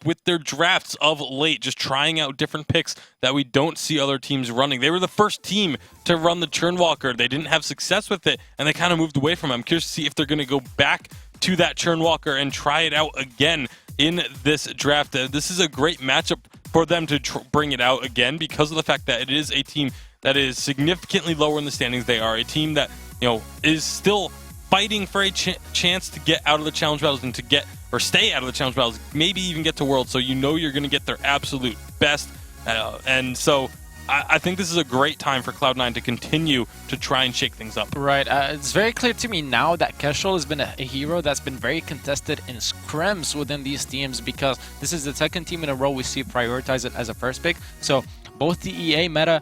up with their drafts of late, just trying out different picks that we don't see other teams running. They were the first team to run the Churnwalker. They didn't have success with it, and they kind of moved away from it. I'm curious to see if they're going to go back to that Churnwalker and try it out again in this draft. This is a great matchup for them to bring it out again because of the fact that it is a team that is significantly lower in the standings. They are a team that, you know, is still fighting for a chance to get out of the challenge battles and to get or stay out of the challenge battles, maybe even get to Worlds. So you know you're going to get their absolute best, and so I think this is a great time for Cloud9 to continue to try and shake things up. Right. It's very clear to me now that Kestrel has been a hero that's been very contested in scrims within these teams, because this is the second team in a row we see prioritize it as a first pick. So both the EA meta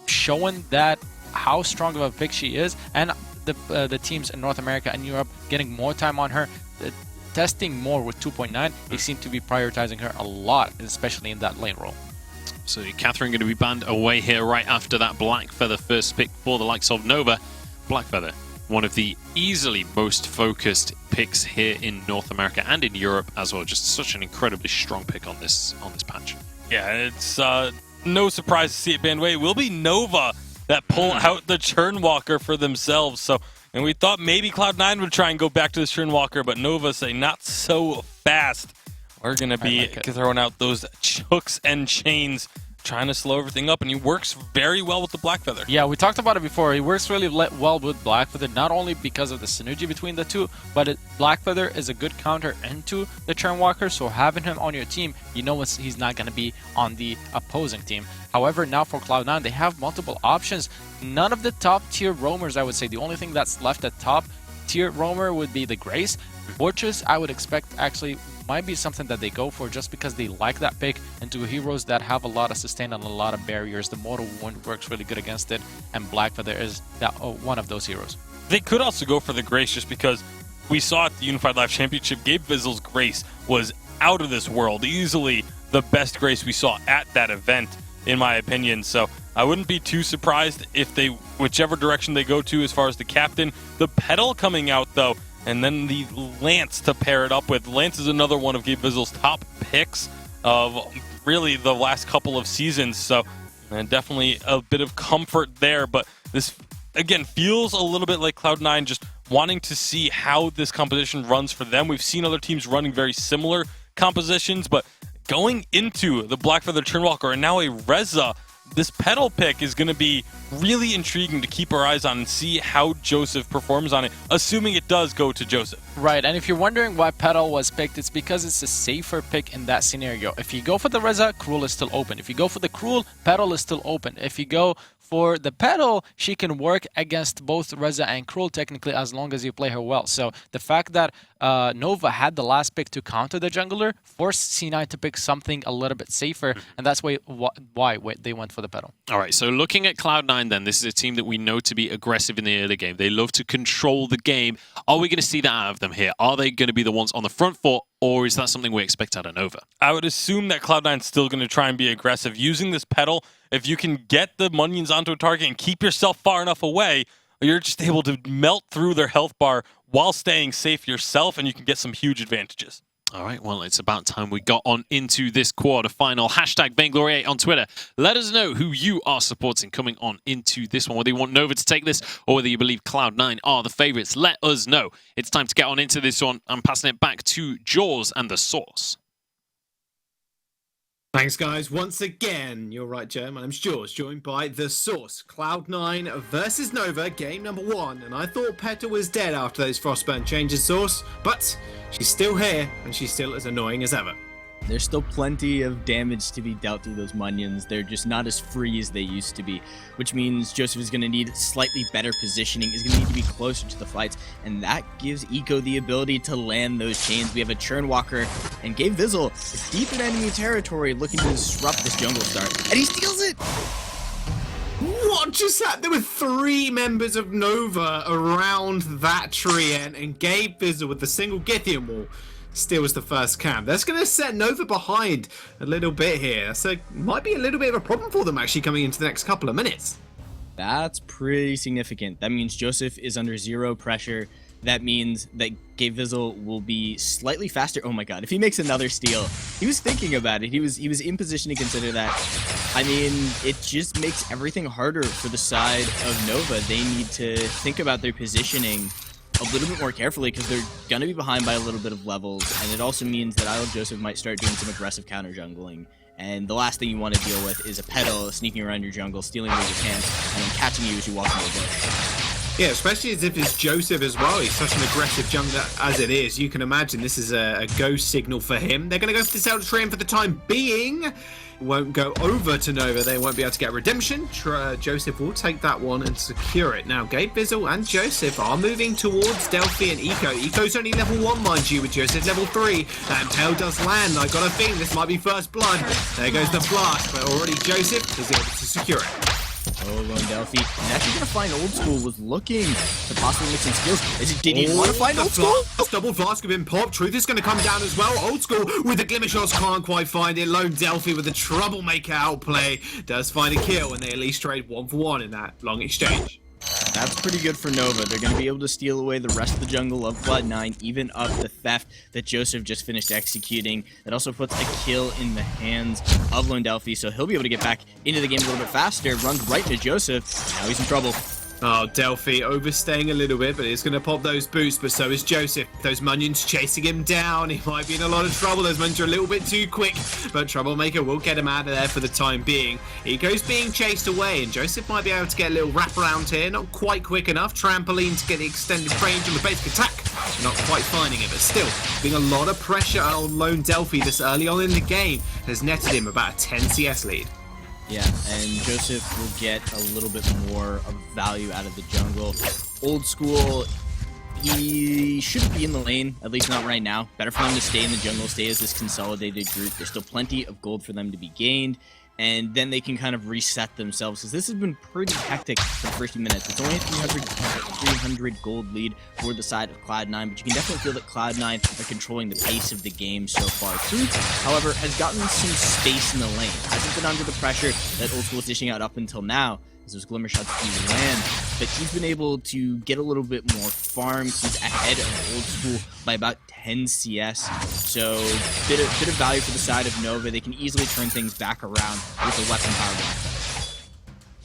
showing that how strong of a pick she is, and the teams in North America and Europe getting more time on her, testing more with 2.9. They seem to be prioritizing her a lot, especially in that lane role. So Catherine going to be banned away here right after that Blackfeather first pick for the likes of Nova. Blackfeather, one of the easily most focused picks here in North America and in Europe as well. Just such an incredibly strong pick on this patch. Yeah, it's no surprise to see it banned away. It will be Nova that pull out the Churnwalker for themselves. So, and we thought maybe Cloud9 would try and go back to the Churnwalker, but Nova say not so fast. We're going to be throwing out those hooks and chains, trying to slow everything up, and he works very well with the Blackfeather. Yeah, we talked about it before. He works really well with Blackfeather, not only because of the synergy between the two, but Blackfeather is a good counter into the Churnwalker, so having him on your team, you know he's not going to be on the opposing team. However, now for Cloud9, they have multiple options. None of the top-tier roamers, I would say. The only thing that's left at top-tier roamer would be the Grace. Fortress, I would expect, actually might be something that they go for just because they like that pick, and to heroes that have a lot of sustain and a lot of barriers. The Mortal Wound works really good against it, and Blackfeather is one of those heroes. They could also go for the Grace just because we saw at the Unified Live Championship, Gabe Vizel's Grace was out of this world. Easily the best Grace we saw at that event, in my opinion. So I wouldn't be too surprised if they, whichever direction they go to as far as the captain. The Petal coming out though, and then the Lance to pair it up with. Lance is another one of Gabe Vizel's top picks of really the last couple of seasons. So and definitely a bit of comfort there. But this, again, feels a little bit like Cloud9 just wanting to see how this composition runs for them. We've seen other teams running very similar compositions, but going into the Blackfeather Churnwalker and now a Reza, this Petal pick is going to be really intriguing to keep our eyes on and see how Joseph performs on it, assuming it does go to Joseph. Right, and if you're wondering why Petal was picked, it's because it's a safer pick in that scenario. If you go for the Reza, Cruel is still open. If you go for the Cruel, Petal is still open. If you go for the Petal, she can work against both Reza and Cruel technically as long as you play her well. So the fact that Nova had the last pick to counter the jungler forced C9 to pick something a little bit safer, and that's why they went for the Petal. All right, so looking at Cloud9 then, this is a team that we know to be aggressive in the early game. They love to control the game. Are we going to see that out of them here? Are they going to be the ones on the front foot, or is that something we expect out of Nova? I would assume that Cloud9's still going to try and be aggressive. Using this Petal, if you can get the minions onto a target and keep yourself far enough away, you're just able to melt through their health bar while staying safe yourself, and you can get some huge advantages. All right, well, it's about time we got on into this quarterfinal. Hashtag Vainglory8 on Twitter. Let us know who you are supporting coming on into this one, whether you want Nova to take this or whether you believe Cloud9 are the favorites. Let us know. It's time to get on into this one. I'm passing it back to Jaws and the Source. Thanks, guys. Once again, you're right, Joe. My name's Jaws, joined by The Source. Cloud9 versus Nova, game number 1. And I thought Petal was dead after those Frostburn changes, Source. But she's still here, and she's still as annoying as ever. There's still plenty of damage to be dealt through those minions. They're just not as free as they used to be, which means Joseph is going to need slightly better positioning, is going to need to be closer to the fights, and that gives Eco the ability to land those chains. We have a Churnwalker, and Gabe Vizel is deep in enemy territory looking to disrupt this jungle start, and he steals it! What just happened? There were 3 members of Nova around that tree, and Gabe Vizel with the single Githian wall steals the first camp. That's going to set Nova behind a little bit here. So might be a little bit of a problem for them actually coming into the next couple of minutes. That's pretty significant. That means Joseph is under 0 pressure that means that Gabe Vizzle will be slightly faster. Oh my god, if he makes another steal, he was thinking about it. He was in position to consider that. I mean, it just makes everything harder for the side of Nova. They need to think about their positioning a little bit more carefully because they're going to be behind by a little bit of levels, and it also means that Isle of Joseph might start doing some aggressive counter jungling. And the last thing you want to deal with is a petal sneaking around your jungle, stealing away your pants, and then catching you as you walk into the bush. Yeah, especially as if it's Joseph as well. He's such an aggressive jungler as it is. You can imagine this is a go signal for him. They're going to go for this Elder Treant for the time being. Won't go over to Nova. They won't be able to get redemption. Joseph will take that one and secure it. Now, Gabe Vizzle and Joseph are moving towards Delphi and Eco. Eco's only level 1, mind you, with Joseph level 3. That Impale does land. I got a feeling this might be first blood. There goes the blast, but already Joseph is able to secure it. Oh, Lone Delphi. And actually going to find Old School was looking to possibly make some skills. Did he want to find Old School? Double flask have been popped. Truth is going to come down as well. Old School with the glimmer shots can't quite find it. Lone Delphi with the troublemaker outplay does find a kill, and they at least trade 1 for 1 in that long exchange. That's pretty good for Nova. They're going to be able to steal away the rest of the jungle of Cloud9, even up the theft that Joseph just finished executing. That also puts a kill in the hands of Lone Delphi, so he'll be able to get back into the game a little bit faster. Runs right into Joseph. Now he's in trouble. Oh, Delphi overstaying a little bit, but he's going to pop those boots, but so is Joseph. Those minions chasing him down. He might be in a lot of trouble. Those minions are a little bit too quick, but Troublemaker will get him out of there for the time being. Eco's being chased away, and Joseph might be able to get a little wraparound here. Not quite quick enough. Trampoline to get the extended range on the basic attack. Not quite finding it, but still, being a lot of pressure on Lone Delphi this early on in the game has netted him about a 10 CS lead. Yeah, and Joseph will get a little bit more of value out of the jungle. Old School, he shouldn't be in the lane, at least not right now. Better for them to stay in the jungle, stay as this consolidated group. There's still plenty of gold for them to be gained, and then they can kind of reset themselves, because this has been pretty hectic for the first few minutes. It's only a 300 gold lead for the side of Cloud9, but you can definitely feel that Cloud9 are controlling the pace of the game so far. Truth, however, has gotten some space in the lane. Hasn't been under the pressure that Old School is dishing out up until now, as those glimmer shots do land, but he's been able to get a little bit more farm. He's ahead of Old School by about 10 CS, so bit of value for the side of Nova. They can easily turn things back around with a weapon power black.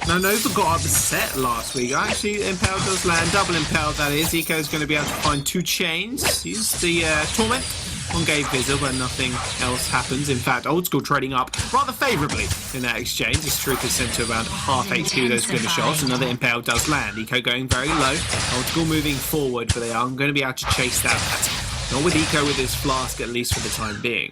Now, Nova got upset last week. Actually, Impale does land. Double Impale, that is. Eco's going to be able to find 2 chains. Use the Torment on Gabe Vizzle, but nothing else happens. In fact, Old School trading up rather favourably in that exchange. This Truth is sent to around half HP, those glimmer shots. Another Impale does land. Eco going very low. Old School moving forward, but they are going to be able to chase that. Not with Eco with his flask, at least for the time being.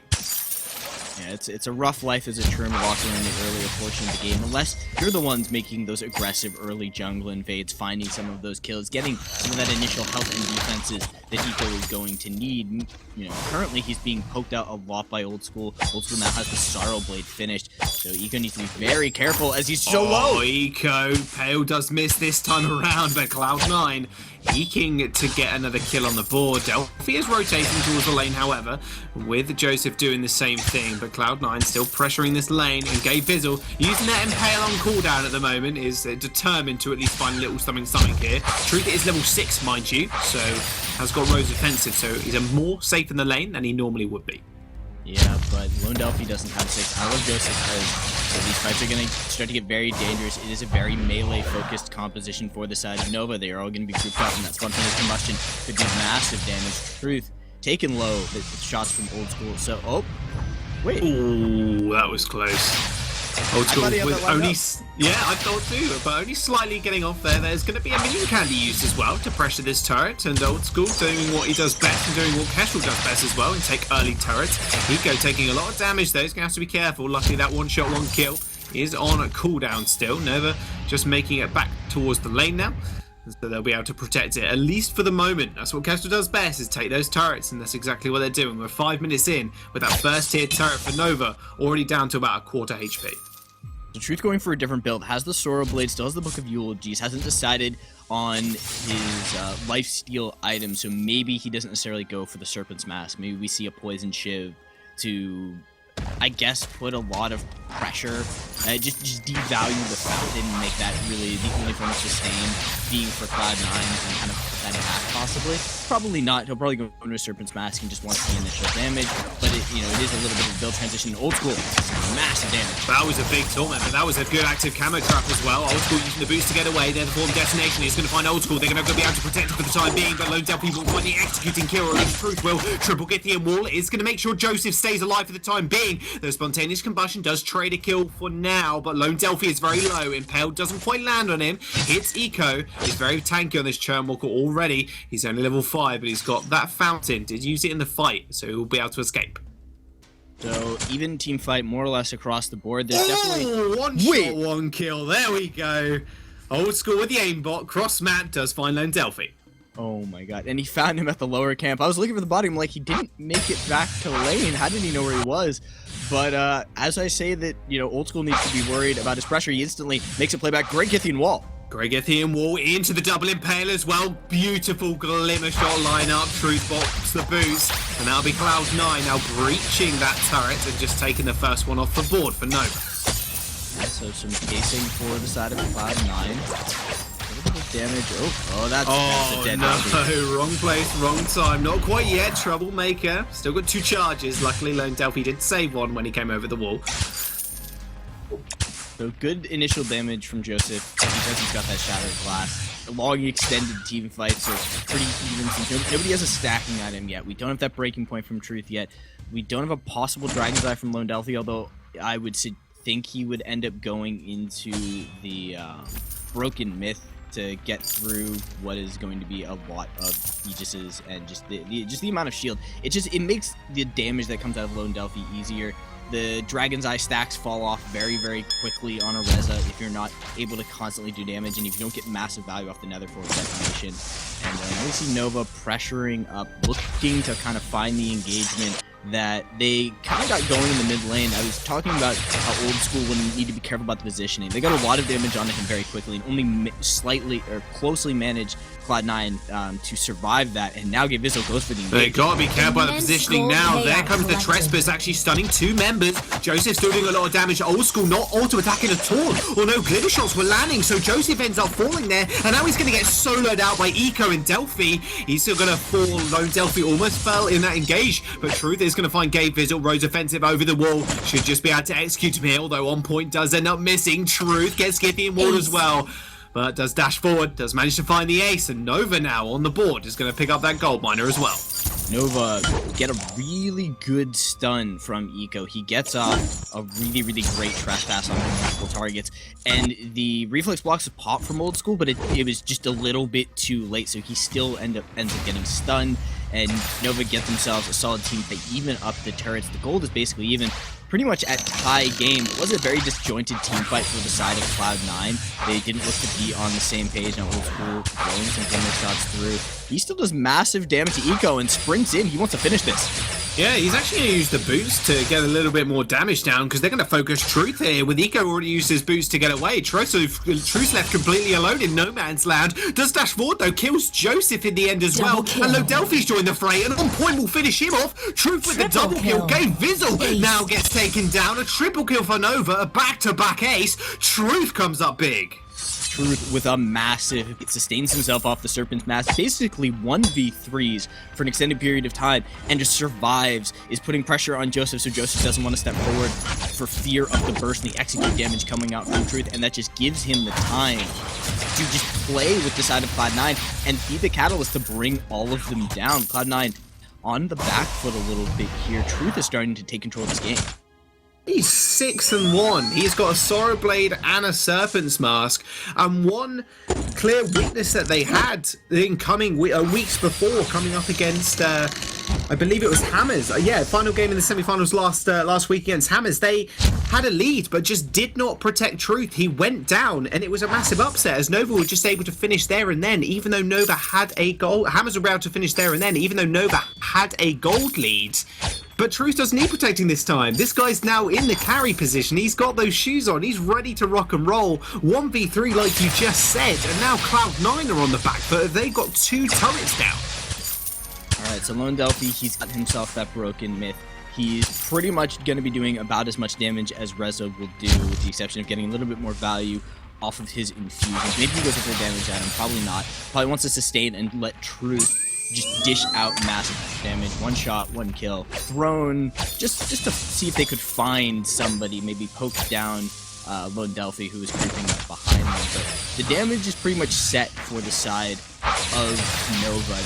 Yeah, it's a rough life as a Trim walker in the earlier portion of the game, unless you're the ones making those aggressive early jungle invades, finding some of those kills, getting some of that initial health and defenses that Eco is going to need. You know, currently he's being poked out a lot by Old School. Old School now has the Sorrow Blade finished, so Eco needs to be very careful as he's so low. Eco, Pale does miss this time around, but Cloud9 eking to get another kill on the board. Delphi is rotating towards the lane, however, with Joseph doing the same thing, but Cloud9 still pressuring this lane, and Gabe Vizzle, using that Impale on cooldown at the moment, is determined to at least find a little something here. Truth is level 6, mind you, so has got Rose offensive, so he's more safe in the lane than he normally would be. Yeah, but Lone Delphi doesn't have 6. I love Joseph because so these fights are going to start to get very dangerous. It is a very melee-focused composition for the side of Nova. They are all going to be grouped up, and that spontaneous combustion could do massive damage. Truth, taken low, the shots from Old School. So, oh, wait. Ooh, that was close. Old School with only, yeah, I thought too, but only slightly getting off there. There's going to be a minion candy used as well to pressure this turret, and Old School doing what he does best and doing what Kestrel does best as well, and take early turrets. Eco taking a lot of damage though, he's going to have to be careful. Luckily that one shot, one kill is on a cooldown still. Nova just making it back towards the lane now, so they'll be able to protect it, at least for the moment. That's what Kestrel does best, is take those turrets, and that's exactly what they're doing. We're 5 minutes in with that first tier turret for Nova, already down to about a quarter HP. So Truth going for a different build, has the Sorrow Blade, still has the Book of Eulogies, hasn't decided on his lifesteal item, so maybe he doesn't necessarily go for the Serpent's Mask. Maybe we see a Poison Shiv to, I guess, put a lot of pressure just devalue the fountain and make that really the only form of sustain being for Cloud9 and kind of put that back possibly. Probably not. He'll probably go into a Serpent's Mask and just want the initial damage, but it is a little bit of a build transition. Old School, massive damage. That was a big torment, but that was a good active camo trap as well. Old School using the boost to get away. They're the form destination. He's going to find Old School. They're going to be able to protect it for the time being, but Lone Delphi will find the executing kill, or at least Truth will. Triple Githian Wall is going to make sure Joseph stays alive for the time being. The spontaneous combustion does trade a kill for now, but Lone Delphi is very low. Impaled doesn't quite land on him. Hits Eco. He's very tanky on this Churnwalker already. He's only level 5, but he's got that fountain. Did use it in the fight, so he'll be able to escape. So even team fight more or less across the board. There's definitely one shot, one kill. There we go. Old School with the aimbot. Cross mat does find Lone Delphi. Oh my god. And he found him at the lower camp. I was looking for the body. I'm like, he didn't make it back to lane. How did he know where he was? But as I say that, Old School needs to be worried about his pressure, he instantly makes a playback. Great Githian Wall. Great Githian Wall into the double impale as well. Beautiful glimmer shot lineup. Truth box the boost. And that'll be Cloud9 now breaching that turret and just taking the first one off the board for Nova. So some casing for the side of Cloud9. A little bit of damage. That's a dead no, wrong place, wrong time. Not quite yet. Troublemaker. Still got 2 charges. Luckily, Lone Delphi did save one when he came over the wall. So good initial damage from Joseph because he's got that Shattered Glass. A long extended team fight, so pretty even. Nobody has a stacking item yet. We don't have that breaking point from Truth yet. We don't have a possible Dragon's Eye from Lone Delphi, although I would think he would end up going into the Broken Myth to get through what is going to be a lot of Aegises and just the amount of shield. It makes the damage that comes out of Lone Delphi easier. The Dragon's Eye stacks fall off very, very quickly on a Reza if you're not able to constantly do damage and if you don't get massive value off the Nether Forge detonation. And now we see Nova pressuring up, looking to kind of find the engagement that they kind of got going in the mid lane. I was talking about how Old School would need to be careful about the positioning. They got a lot of damage onto him very quickly and only slightly or closely managed Cloud9 to survive that, and now Gavizzle goes for the engagement. They gotta be careful about the positioning now. There comes the Trespass, actually stunning 2 members. Joseph still doing a lot of damage. Old School not auto-attacking at all. Or no, glitter shots were landing, so Joseph ends up falling there, and now he's gonna get soloed out by Eco and Delphi. He's still gonna fall. Lone Delphi almost fell in that engage, but Truth is gonna find Gavizzle. Rose offensive over the wall. Should just be able to execute him here, although on point does end up missing. Truth gets Githian Wall as well. But does dash forward, does manage to find the ace, and Nova now on the board is going to pick up that gold miner as well. Nova get a really good stun from Eco. He gets off a really, really great trespass on multiple targets, and the reflex blocks pop from Old School, but it was just a little bit too late, so he still ends up getting stunned, and Nova get themselves a solid team. They even up the turrets. The gold is basically even. Pretty much at tie game. It was a very disjointed team fight for the side of Cloud9. They didn't look to be on the same page. Now Old School throwing some damage shots through. He still does massive damage to Eco and sprints in. He wants to finish this. Yeah, he's actually going to use the boost to get a little bit more damage down because they're going to focus Truth here. With Eco already used his boost to get away, Truth's left completely alone in no man's land. Does dash forward though, kills Joseph in the end as well. And Lone Delphi's joined the fray, and on point will finish him off. Truth with the double kill. Gavizzle now gets taken down. A triple kill for Nova, a back-to-back ace. Truth comes up big. Truth with a massive, it sustains himself off the Serpent's Mask, basically 1v3s for an extended period of time, and just survives, is putting pressure on Joseph, so Joseph doesn't want to step forward for fear of the burst and the execute damage coming out from Truth, and that just gives him the time to just play with the side of Cloud9 and be the catalyst to bring all of them down. Cloud9 on the back foot a little bit here. Truth is starting to take control of this game. He's 6-1. He's got a Sorrow Blade and a Serpent's Mask. And one clear weakness that they had in coming weeks before, coming up against, I believe it was Hammers. Yeah, final game in the semi-finals last week against Hammers. They had a lead, but just did not protect Truth. He went down, and it was a massive upset as Nova were just able to finish there and then, even though Nova had a gold. Hammers were able to finish there and then, even though Nova had a gold lead. But Truth doesn't need protecting this time. This guy's now in the carry position. He's got those shoes on. He's ready to rock and roll. 1v3 like you just said. And now Cloud9 are on the back foot. They've got 2 turrets down. Alright, so Lone Delphi, he's got himself that Broken Myth. He's pretty much going to be doing about as much damage as Reza will do, with the exception of getting a little bit more value off of his infusions. Maybe he goes up for damage at him, probably not. Probably wants to sustain and let Truth just dish out massive damage. One shot, one kill. Thrown just to see if they could find somebody, maybe poke down Lone Delphi, who was creeping up behind them. But the damage is pretty much set for the side of Nova.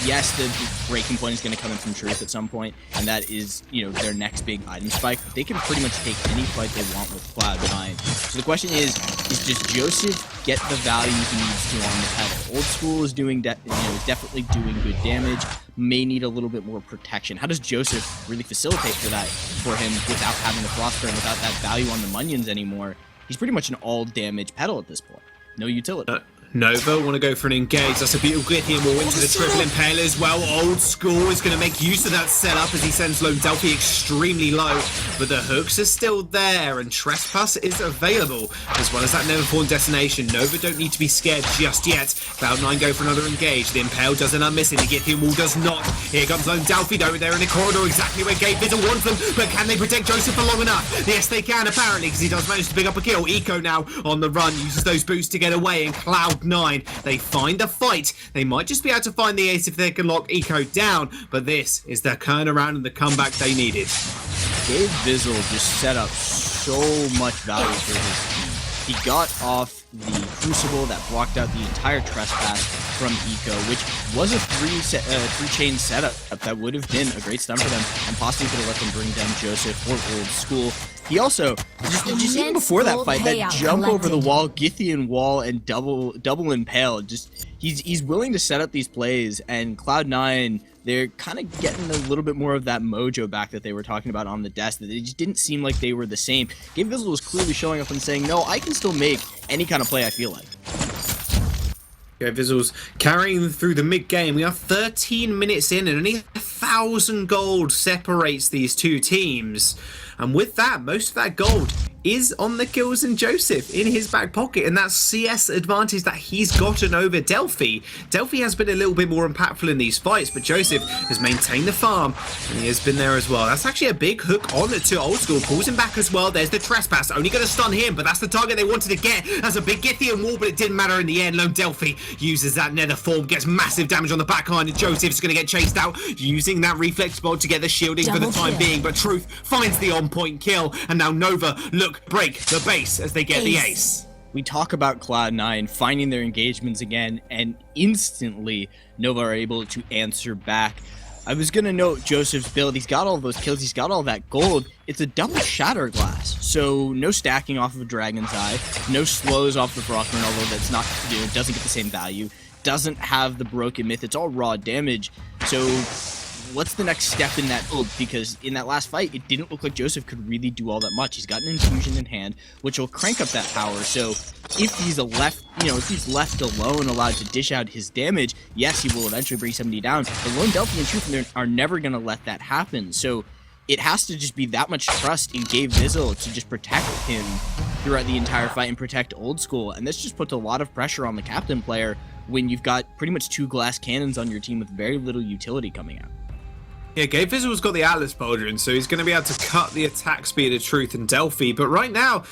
Yes, the breaking point is going to come in from Truth at some point, and that is, their next big item spike. But they can pretty much take any fight they want with Cloud9. So the question is does Joseph get the value he needs to on the pedal? Old School is doing, is definitely doing good damage. May need a little bit more protection. How does Joseph really facilitate for him without having the Frostburn, without that value on the Munions anymore? He's pretty much an all-damage pedal at this point. No utility. Nova want to go for an engage. That's a beautiful Glythian will into the triple impale as well. Old School is going to make use of that setup as he sends Lone Delphi extremely low. But the hooks are still there and Trespass is available as well as that Neverborn Destination. Nova don't need to be scared just yet. Cloud9 go for another engage. The impale doesn't unmiss it. The Glythian wall does not. Here comes Lone Delphi though. They're in the corridor exactly where Gabe Bizzle wants them. But can they protect Joseph for long enough? Yes, they can apparently because he does manage to pick up a kill. Eco now on the run uses those boots to get away and Cloud9, they find a fight. They might just be able to find the ace if they can lock Eco down, but this is the turnaround and the comeback they needed. Gabe Bizzle just set up so much value for his team. He got off the Crucible that blocked out the entire Trespass from Eco, which was a three-chain setup that would have been a great stun for them and possibly could have let them bring down Joseph or Old School. He also, just even before that fight, that jump over the wall, Githian wall, and double impale, he's willing to set up these plays, and Cloud9, they're kind of getting a little bit more of that mojo back that they were talking about on the desk, that it just didn't seem like they were the same. Gabe Bizzle was clearly showing up and saying, no, I can still make any kind of play I feel like. Gabe Bizzle's carrying through the mid-game. We are 13 minutes in and only 1,000 gold separates these two teams. And with that, most of that gold is on the kills and Joseph in his back pocket, and that CS advantage that he's gotten over Delphi. Delphi has been a little bit more impactful in these fights, but Joseph has maintained the farm, and he has been there as well. That's actually a big hook on to Old School, pulls him back as well. There's the Trespass, only going to stun him, but that's the target they wanted to get. That's a big Githian wall, but it didn't matter in the end. Lone Delphi uses that nether form, gets massive damage on the backline, and Joseph's going to get chased out using that reflex spot to get the shielding for the time being, but Truth finds the on-point kill, and now Nova break the base as they get the ace. We talk about Cloud9 finding their engagements again, and instantly Nova are able to answer back. I was going to note Joseph's build. He's got all those kills. He's got all that gold. It's a double Shatter Glass, so no stacking off of a Dragon's Eye, no slows off the Frostburn, although that's not, it doesn't get the same value. Doesn't have the Broken Myth. It's all raw damage. So what's the next step in that build? Because in that last fight, it didn't look like Joseph could really do all that much. He's got an infusion in hand, which will crank up that power. So if he's if he's left alone, allowed to dish out his damage, yes, he will eventually bring somebody down. But Lone Delphi and Truth are never going to let that happen. So it has to just be that much trust in Gabe Bizzle to just protect him throughout the entire fight and protect Old School. And this just puts a lot of pressure on the captain player when you've got pretty much two glass cannons on your team with very little utility coming out. Yeah, Gabe Bizzle's got the Atlas Pauldron, so he's going to be able to cut the attack speed of Truth and Delphi, but right now,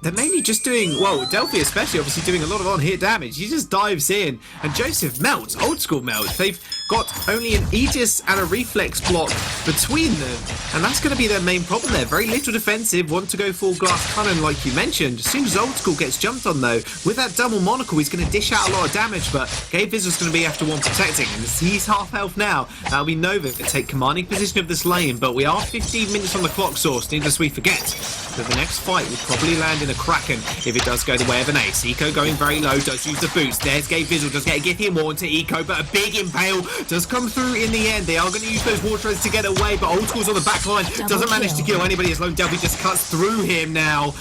they're mainly just doing, well, Delphi especially, obviously doing a lot of on-hit damage. He just dives in, and Joseph melts, Old School melts. They've got only an Aegis and a Reflex block between them, and that's going to be their main problem there. Very little defensive, want to go full glass cannon like you mentioned. As soon as Old School gets jumped on though, with that double monocle, he's going to dish out a lot of damage, but Gabe Bizzle's going to be after one protecting, and he's half health now. That'll be Nova to take commanding position of this lane, but we are 15 minutes on the clock source, needless we forget. So the next fight will probably land in a Kraken if it does go the way of an ace. Eco going very low, does use the boost. There's Gabe Bizzle, does get a Githian more into Eco, but a big impale does come through in the end. They are going to use those water treads to get away, but Old School's on the back line, doesn't manage to kill anybody as Lone Delphi just cuts through him now.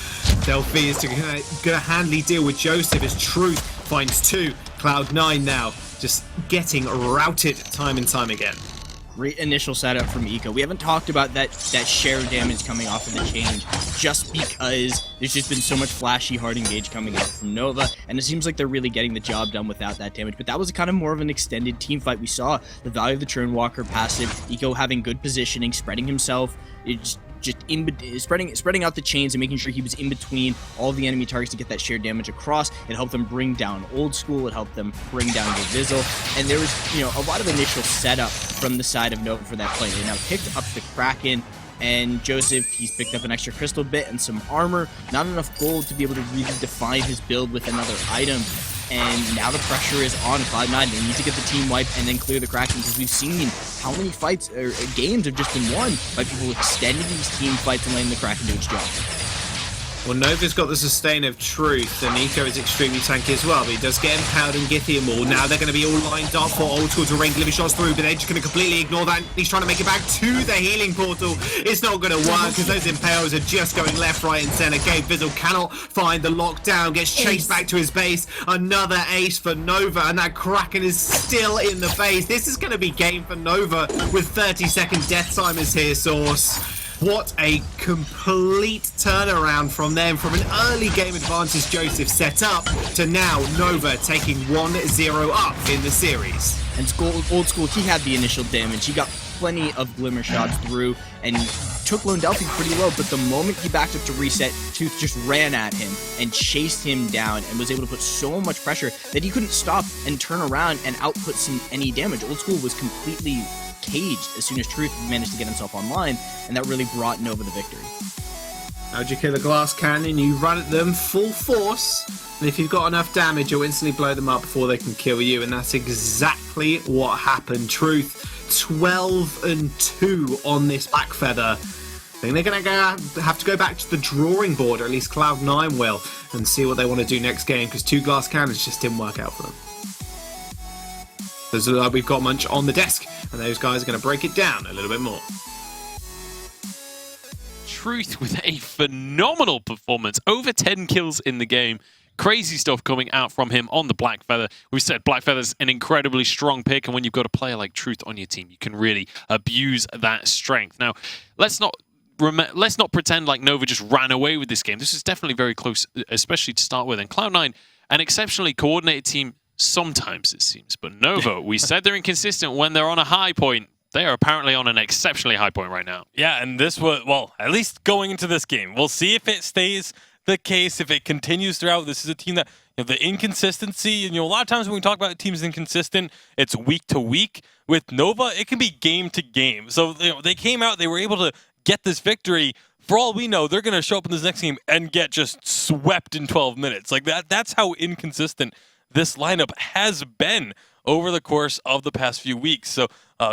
Delphi is going to handily deal with Joseph as Truth finds two. Cloud9 now just getting routed time and time again. Great initial setup from Eco. We haven't talked about that share damage coming off of the change, just because there's just been so much flashy hard engage coming out from Nova, and it seems like they're really getting the job done without that damage. But that was kind of more of an extended team fight. We saw the value of the Churnwalker passive, Eco having good positioning, spreading himself, spreading out the chains and making sure he was in between all the enemy targets to get that shared damage across. It helped them bring down Old School, it helped them bring down Vizzle, and there was, you know, a lot of initial setup from the side of Nova for that play. They now picked up the Kraken, and Joseph, he's picked up an extra crystal bit and some armor, not enough gold to be able to really define his build with another item. And now the pressure is on Cloud9. They need to get the team wipe and then clear the Kraken, because we've seen how many fights or games have just been won by people extending these team fights and letting the Kraken do its job. Well, Nova's got the sustain of truth, and Eco is extremely tanky as well, but he does get empowered and Githium all. Now they're going to be all lined up for Old School to rain living shots through, but they're just going to completely ignore that. He's trying to make it back to the healing portal. It's not going to work, because those impales are just going left, right, and center. Gabe Vizzle cannot find the lockdown, gets chased back to his base. Another ace for Nova, and that Kraken is still in the base. This is going to be game for Nova with 30-second death timers here, Source. What a complete turnaround from them, from an early game advantage Joseph set up to now Nova taking 1-0 up in the series. And Old School, he had the initial damage. He got plenty of glimmer shots through and took Lone Delphi pretty low, but the moment he backed up to reset, Tooth just ran at him and chased him down and was able to put so much pressure that he couldn't stop and turn around and output any damage. Old School was completely caged as soon as Truth managed to get himself online, and that really brought Nova the victory. How'd you kill a glass cannon? You run at them full force, and if you've got enough damage, you'll instantly blow them up before they can kill you, and that's exactly what happened. Truth, 12-2 on this Black Feather. I think they're going to have to go back to the drawing board, or at least Cloud9 will, and see what they want to do next game, because 2 glass cannons just didn't work out for them. So we've got Munch on the desk, and those guys are going to break it down a little bit more. Truth with a phenomenal performance. Over 10 kills in the game. Crazy stuff coming out from him on the Black Feather. We've said Black Feather's an incredibly strong pick, and when you've got a player like Truth on your team, you can really abuse that strength. Now, let's not pretend like Nova just ran away with this game. This is definitely very close, especially to start with. And Cloud9, an exceptionally coordinated team, sometimes it seems. But Nova, we said they're inconsistent when they're on a high point. They are apparently on an exceptionally high point right now. Yeah, and this was, well, at least going into this game. We'll see if it stays the case, if it continues throughout. This is a team that, you know, the inconsistency, and, you know, a lot of times when we talk about teams inconsistent, it's week to week. With Nova, it can be game to game. So, you know, they came out, they were able to get this victory. For all we know, they're going to show up in this next game and get just swept in 12 minutes. Like that's how inconsistent this lineup has been over the course of the past few weeks. So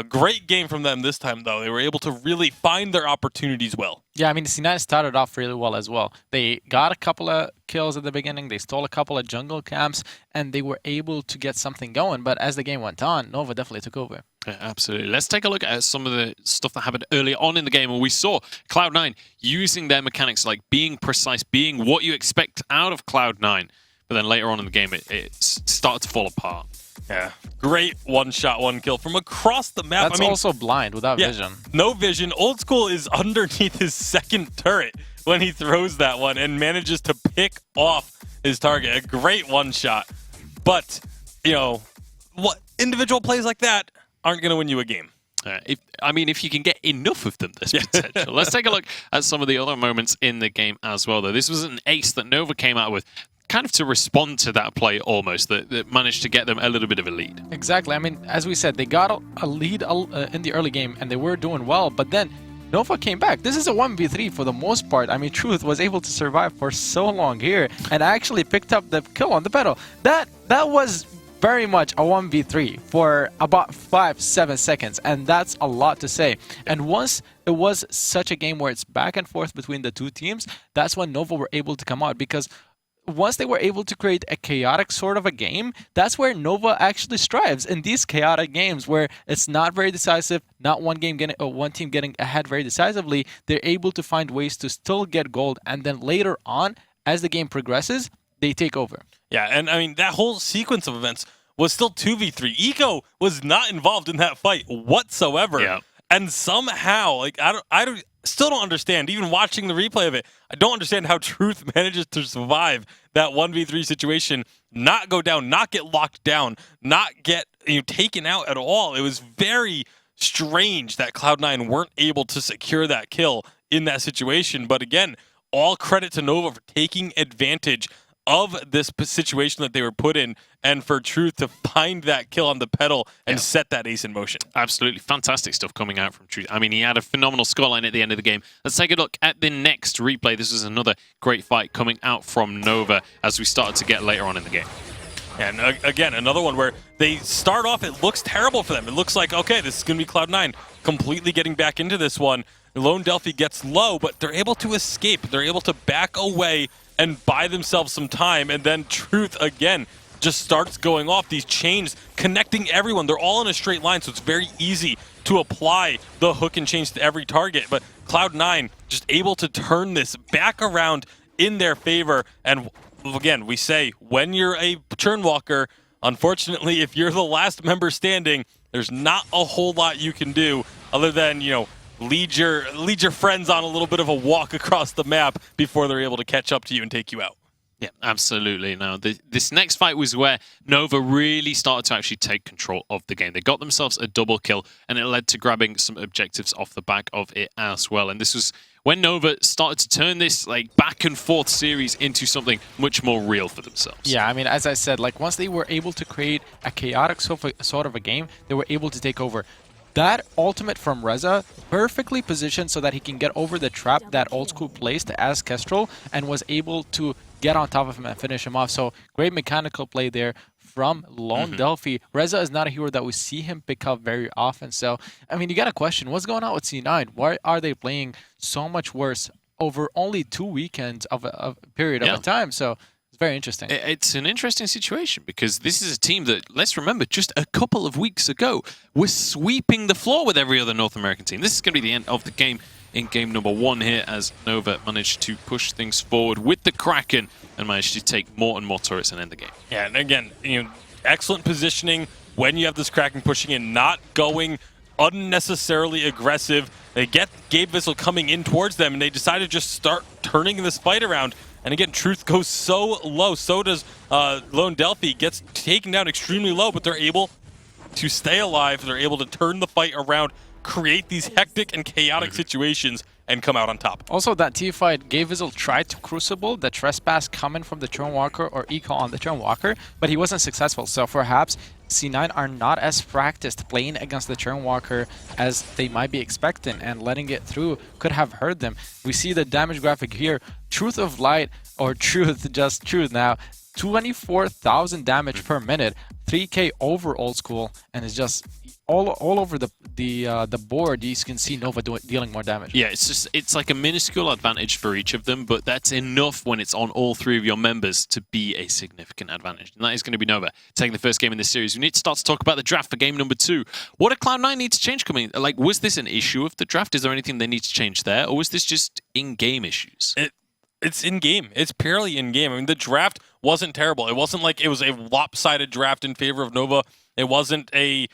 great game from them this time, though. They were able to really find their opportunities well. Yeah, I mean, C9 started off really well as well. They got a couple of kills at the beginning. They stole a couple of jungle camps, and they were able to get something going. But as the game went on, Nova definitely took over. Yeah, absolutely. Let's take a look at some of the stuff that happened early on in the game, where we saw Cloud9 using their mechanics, like being precise, being what you expect out of Cloud9. But then later on in the game, it started to fall apart. Yeah, great one-shot, one-kill from across the map. That's also blind, without vision. No vision. Old School is underneath his second turret when he throws that one and manages to pick off his target. A great one-shot. But, you know, what individual plays like that aren't going to win you a game. If you can get enough of them, there's potential. Let's take a look at some of the other moments in the game as well, though. This was an ace that Nova came out with, kind of to respond to that play almost, that managed to get them a little bit of a lead. Exactly. I mean, as we said, they got a lead in the early game, and they were doing well, but then Nova came back. This is a 1v3 for the most part. I mean, Truth was able to survive for so long here and actually picked up the kill on the battle. That was very much a 1v3 for about 5-7 seconds, and that's a lot to say. And once it was such a game where it's back and forth between the two teams, that's when Nova were able to come out, because once they were able to create a chaotic sort of a game, that's where Nova actually strives. In these chaotic games where it's not very decisive, not one team getting ahead very decisively, they're able to find ways to still get gold, and then later on, as the game progresses, they take over. Yeah, and I mean, that whole sequence of events was still 2v3. Eco was not involved in that fight whatsoever. Yeah. And somehow, like, still don't understand, even watching the replay of it, I don't understand how Truth manages to survive that 1v3 situation, not go down, not get locked down, not get taken out at all. It was very strange that Cloud9 weren't able to secure that kill in that situation. But again, all credit to Nova for taking advantage of this situation that they were put in, and for Truth to find that kill on the pedal and set that ace in motion. Absolutely fantastic stuff coming out from Truth. I mean, he had a phenomenal scoreline at the end of the game. Let's take a look at the next replay. This is another great fight coming out from Nova as we started to get later on in the game. And again, another one where they start off, it looks terrible for them. It looks like, okay, this is going to be Cloud9 completely getting back into this one. Lone Delphi gets low, but they're able to escape. They're able to back away and buy themselves some time. And then Truth, again, just starts going off. These chains connecting everyone. They're all in a straight line, so it's very easy to apply the hook and chains to every target. But Cloud9 just able to turn this back around in their favor. And again, we say, when you're a churn walker, unfortunately, if you're the last member standing, there's not a whole lot you can do other than, lead your friends on a little bit of a walk across the map before they're able to catch up to you and take you out. Yeah, absolutely. Now, this next fight was where Nova really started to actually take control of the game. They got themselves a double kill, and it led to grabbing some objectives off the back of it as well. And this was when Nova started to turn this back and forth series into something much more real for themselves. Yeah, I mean, as I said, once they were able to create a chaotic sort of a game, they were able to take over. That ultimate from Reza, perfectly positioned so that he can get over the trap that Old School placed as Kestrel and was able to get on top of him and finish him off. So great mechanical play there from Lone Delphi. Reza is not a hero that we see him pick up very often. So, I mean, you got to question, what's going on with C9? Why are they playing so much worse over only 2 weekends of a period of time? So it's very interesting. It's an interesting situation because this is a team that, let's remember, just a couple of weeks ago was sweeping the floor with every other North American team. This is going to be the end of the game in game number 1 here as Nova managed to push things forward with the Kraken and managed to take more and more turrets and end the game. Yeah, and again, excellent positioning when you have this Kraken pushing in, not going unnecessarily aggressive. They get Gabe Vissel coming in towards them, and they decide to just start turning this fight around. And again, Truth goes so low. So does Lone Delphi. Gets taken down extremely low, but they're able to stay alive. They're able to turn the fight around, create these hectic and chaotic situations, and come out on top. Also, that T fight, Gabe Vissel tried to crucible the trespass coming from the Churn Walker or eco on the Churn Walker, but he wasn't successful. So perhaps C9 are not as practiced playing against the Churn Walker as they might be expecting, and letting it through could have hurt them. We see the damage graphic here. Truth of Light, or Truth, just Truth now, 24,000 damage per minute, 3k over Old School, and it's just all over the board. You can see Nova dealing more damage. Yeah, it's like a minuscule advantage for each of them, but that's enough when it's on all 3 of your members to be a significant advantage. And that is going to be Nova taking the first game in this series. We need to start to talk about the draft for game number 2. What do Cloud9 need to change coming? Was this an issue of the draft? Is there anything they need to change there, or was this just in-game issues? It's in-game. It's purely in-game. I mean, the draft wasn't terrible. It wasn't like it was a lopsided draft in favor of Nova. It wasn't a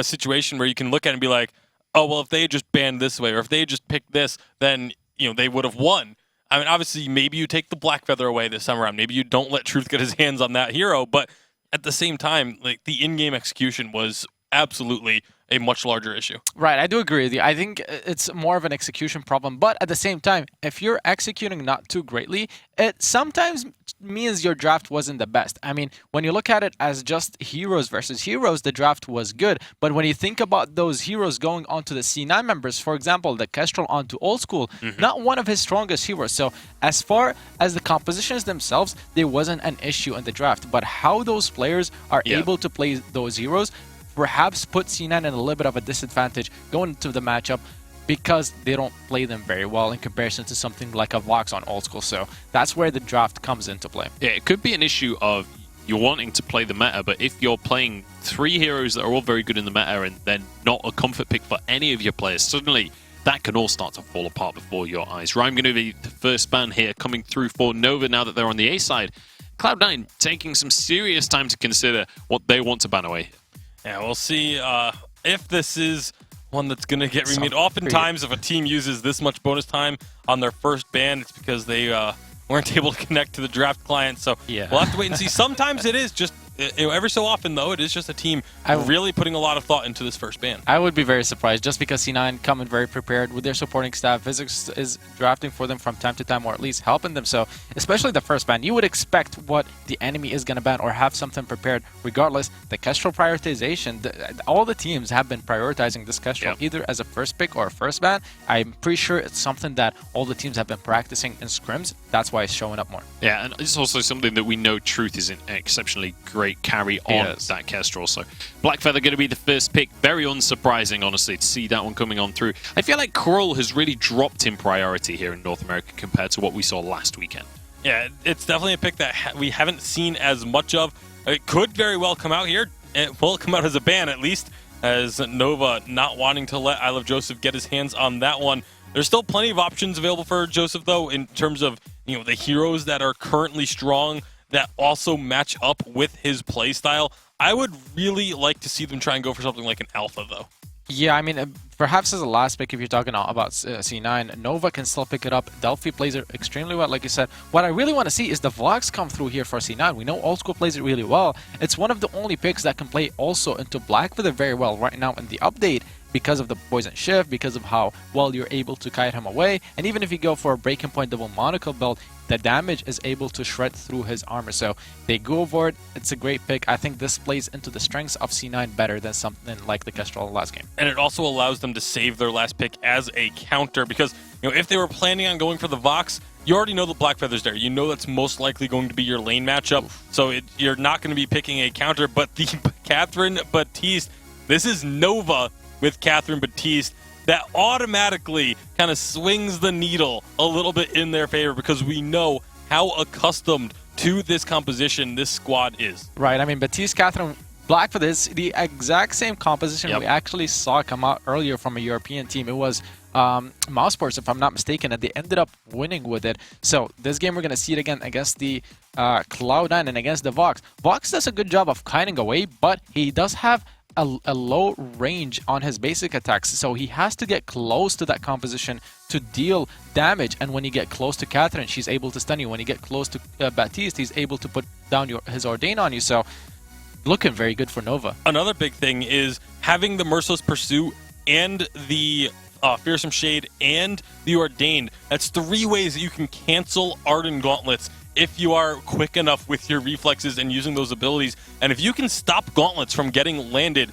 situation where you can look at it and be like, oh, well, if they had just banned this way, or if they had just picked this, then, they would have won. I mean, obviously, maybe you take the Black Feather away this time around. Maybe you don't let Truth get his hands on that hero. But at the same time, the in-game execution was absolutely a much larger issue. Right, I do agree with you. I think it's more of an execution problem, but at the same time, if you're executing not too greatly, it sometimes means your draft wasn't the best. I mean, when you look at it as just heroes versus heroes, the draft was good, but when you think about those heroes going onto the C9 members, for example, the Kestrel onto Old School, not one of his strongest heroes. So as far as the compositions themselves, there wasn't an issue in the draft, but how those players are able to play those heroes perhaps put C9 in a little bit of a disadvantage going into the matchup because they don't play them very well in comparison to something like a Vox on Old School. So that's where the draft comes into play. Yeah, it could be an issue of you're wanting to play the meta, but if you're playing 3 heroes that are all very good in the meta and then not a comfort pick for any of your players, suddenly that can all start to fall apart before your eyes. Rhyme going to be the first ban here coming through for Nova now that they're on the A side. Cloud9 taking some serious time to consider what they want to ban away. Yeah, we'll see if this is one that's going to get remade. Oftentimes, if a team uses this much bonus time on their first ban, it's because they weren't able to connect to the draft client. So Yeah. we'll have to wait and see. Sometimes it is just, every so often, though, it is just a team really putting a lot of thought into this first ban. I would be very surprised just because C9 come in very prepared with their supporting staff. Physics is drafting for them from time to time, or at least helping them. So, especially the first ban, you would expect what the enemy is going to ban or have something prepared. Regardless, the Kestrel prioritization, all the teams have been prioritizing this Kestrel either as a first pick or a first ban. I'm pretty sure it's something that all the teams have been practicing in scrims. That's why it's showing up more. Yeah, and it's also something that we know Truth is an exceptionally great carry on that Kestrel. So Blackfeather going to be the first pick. Very unsurprising, honestly, to see that one coming on through. I feel like Krull has really dropped in priority here in North America compared to what we saw last weekend. Yeah, it's definitely a pick that we haven't seen as much of. It could very well come out here. It will come out as a ban, at least, as Nova not wanting to let I Love Joseph get his hands on that one. There's still plenty of options available for Joseph, though, in terms of the heroes that are currently strong that also match up with his playstyle. I would really like to see them try and go for something like an alpha, though. Yeah, I mean, perhaps as a last pick, if you're talking about C9, Nova can still pick it up. Delphi plays it extremely well, like you said. What I really want to see is the Vlogs come through here for C9. We know Old School plays it really well. It's one of the only picks that can play also into Blackfeather very well right now in the update, because of the poison shift, because of how well you're able to kite him away, and even if you go for a breaking point double monocle build, the damage is able to shred through his armor. So they go for it. It's a great pick. I think this plays into the strengths of C9 better than something like the Kestrel last game. And it also allows them to save their last pick as a counter, because if they were planning on going for the Vox, you already know the Blackfeather's there. You know that's most likely going to be your lane matchup. So you're not going to be picking a counter. But the Catherine Baptiste, this is Nova with Catherine Baptiste, that automatically kind of swings the needle a little bit in their favor, because we know how accustomed to this composition this squad is. Right, I mean, Baptiste, Catherine, Blackfeather is the exact same composition we actually saw come out earlier from a European team. It was Mousesports, if I'm not mistaken, and they ended up winning with it. So this game we're going to see it again against the Cloud9 and against the Vox. Vox does a good job of kiting away, but he does have a low range on his basic attacks, so he has to get close to that composition to deal damage. And when you get close to Catherine, she's able to stun you. When you get close to Baptiste, he's able to put down his Ordain on you. So looking very good for Nova. Another big thing is having the Merciless Pursuit and the Fearsome Shade and the Ordained. That's 3 ways that you can cancel Arden Gauntlets if you are quick enough with your reflexes and using those abilities. And if you can stop gauntlets from getting landed,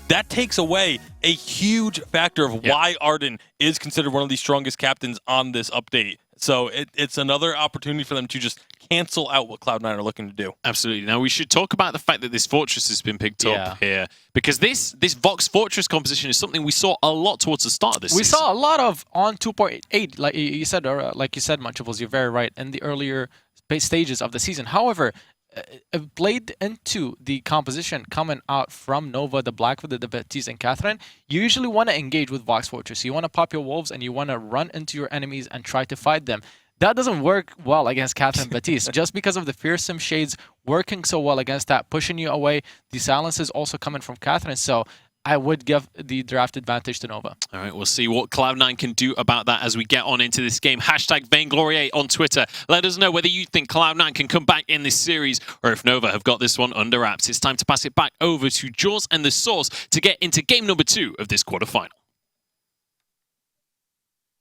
that takes away a huge factor of why Arden is considered one of the strongest captains on this update. So it's another opportunity for them to just cancel out what Cloud9 are looking to do. Absolutely. Now, we should talk about the fact that this Fortress has been picked up here, because this Vox Fortress composition is something we saw a lot towards the start of this season. We saw a lot of on 2.8, like you said, Munchables, you're very right, in the earlier stages of the season. However, it played into the composition coming out from Nova, the Blackfeather, the Baptiste, and Catherine. You usually want to engage with Vox Fortress. You want to pop your wolves and you want to run into your enemies and try to fight them. That doesn't work well against Catherine Baptiste, just because of the Fearsome Shades working so well against that, pushing you away. The silence is also coming from Catherine, so I would give the draft advantage to Nova. All right, we'll see what Cloud9 can do about that as we get on into this game. Hashtag Vainglory8 on Twitter. Let us know whether you think Cloud9 can come back in this series or if Nova have got this one under wraps. It's time to pass it back over to Jaws and the Source to get into game number 2 of this quarterfinal.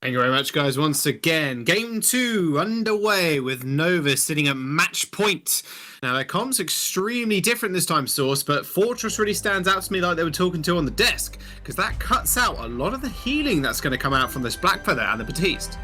Thank you very much, guys, once again. Game 2 underway with Nova sitting at match point. Now, their comms extremely different this time, Source, but Fortress really stands out to me like they were talking to on the desk, because that cuts out a lot of the healing that's going to come out from this Blackfeather and the Baptiste.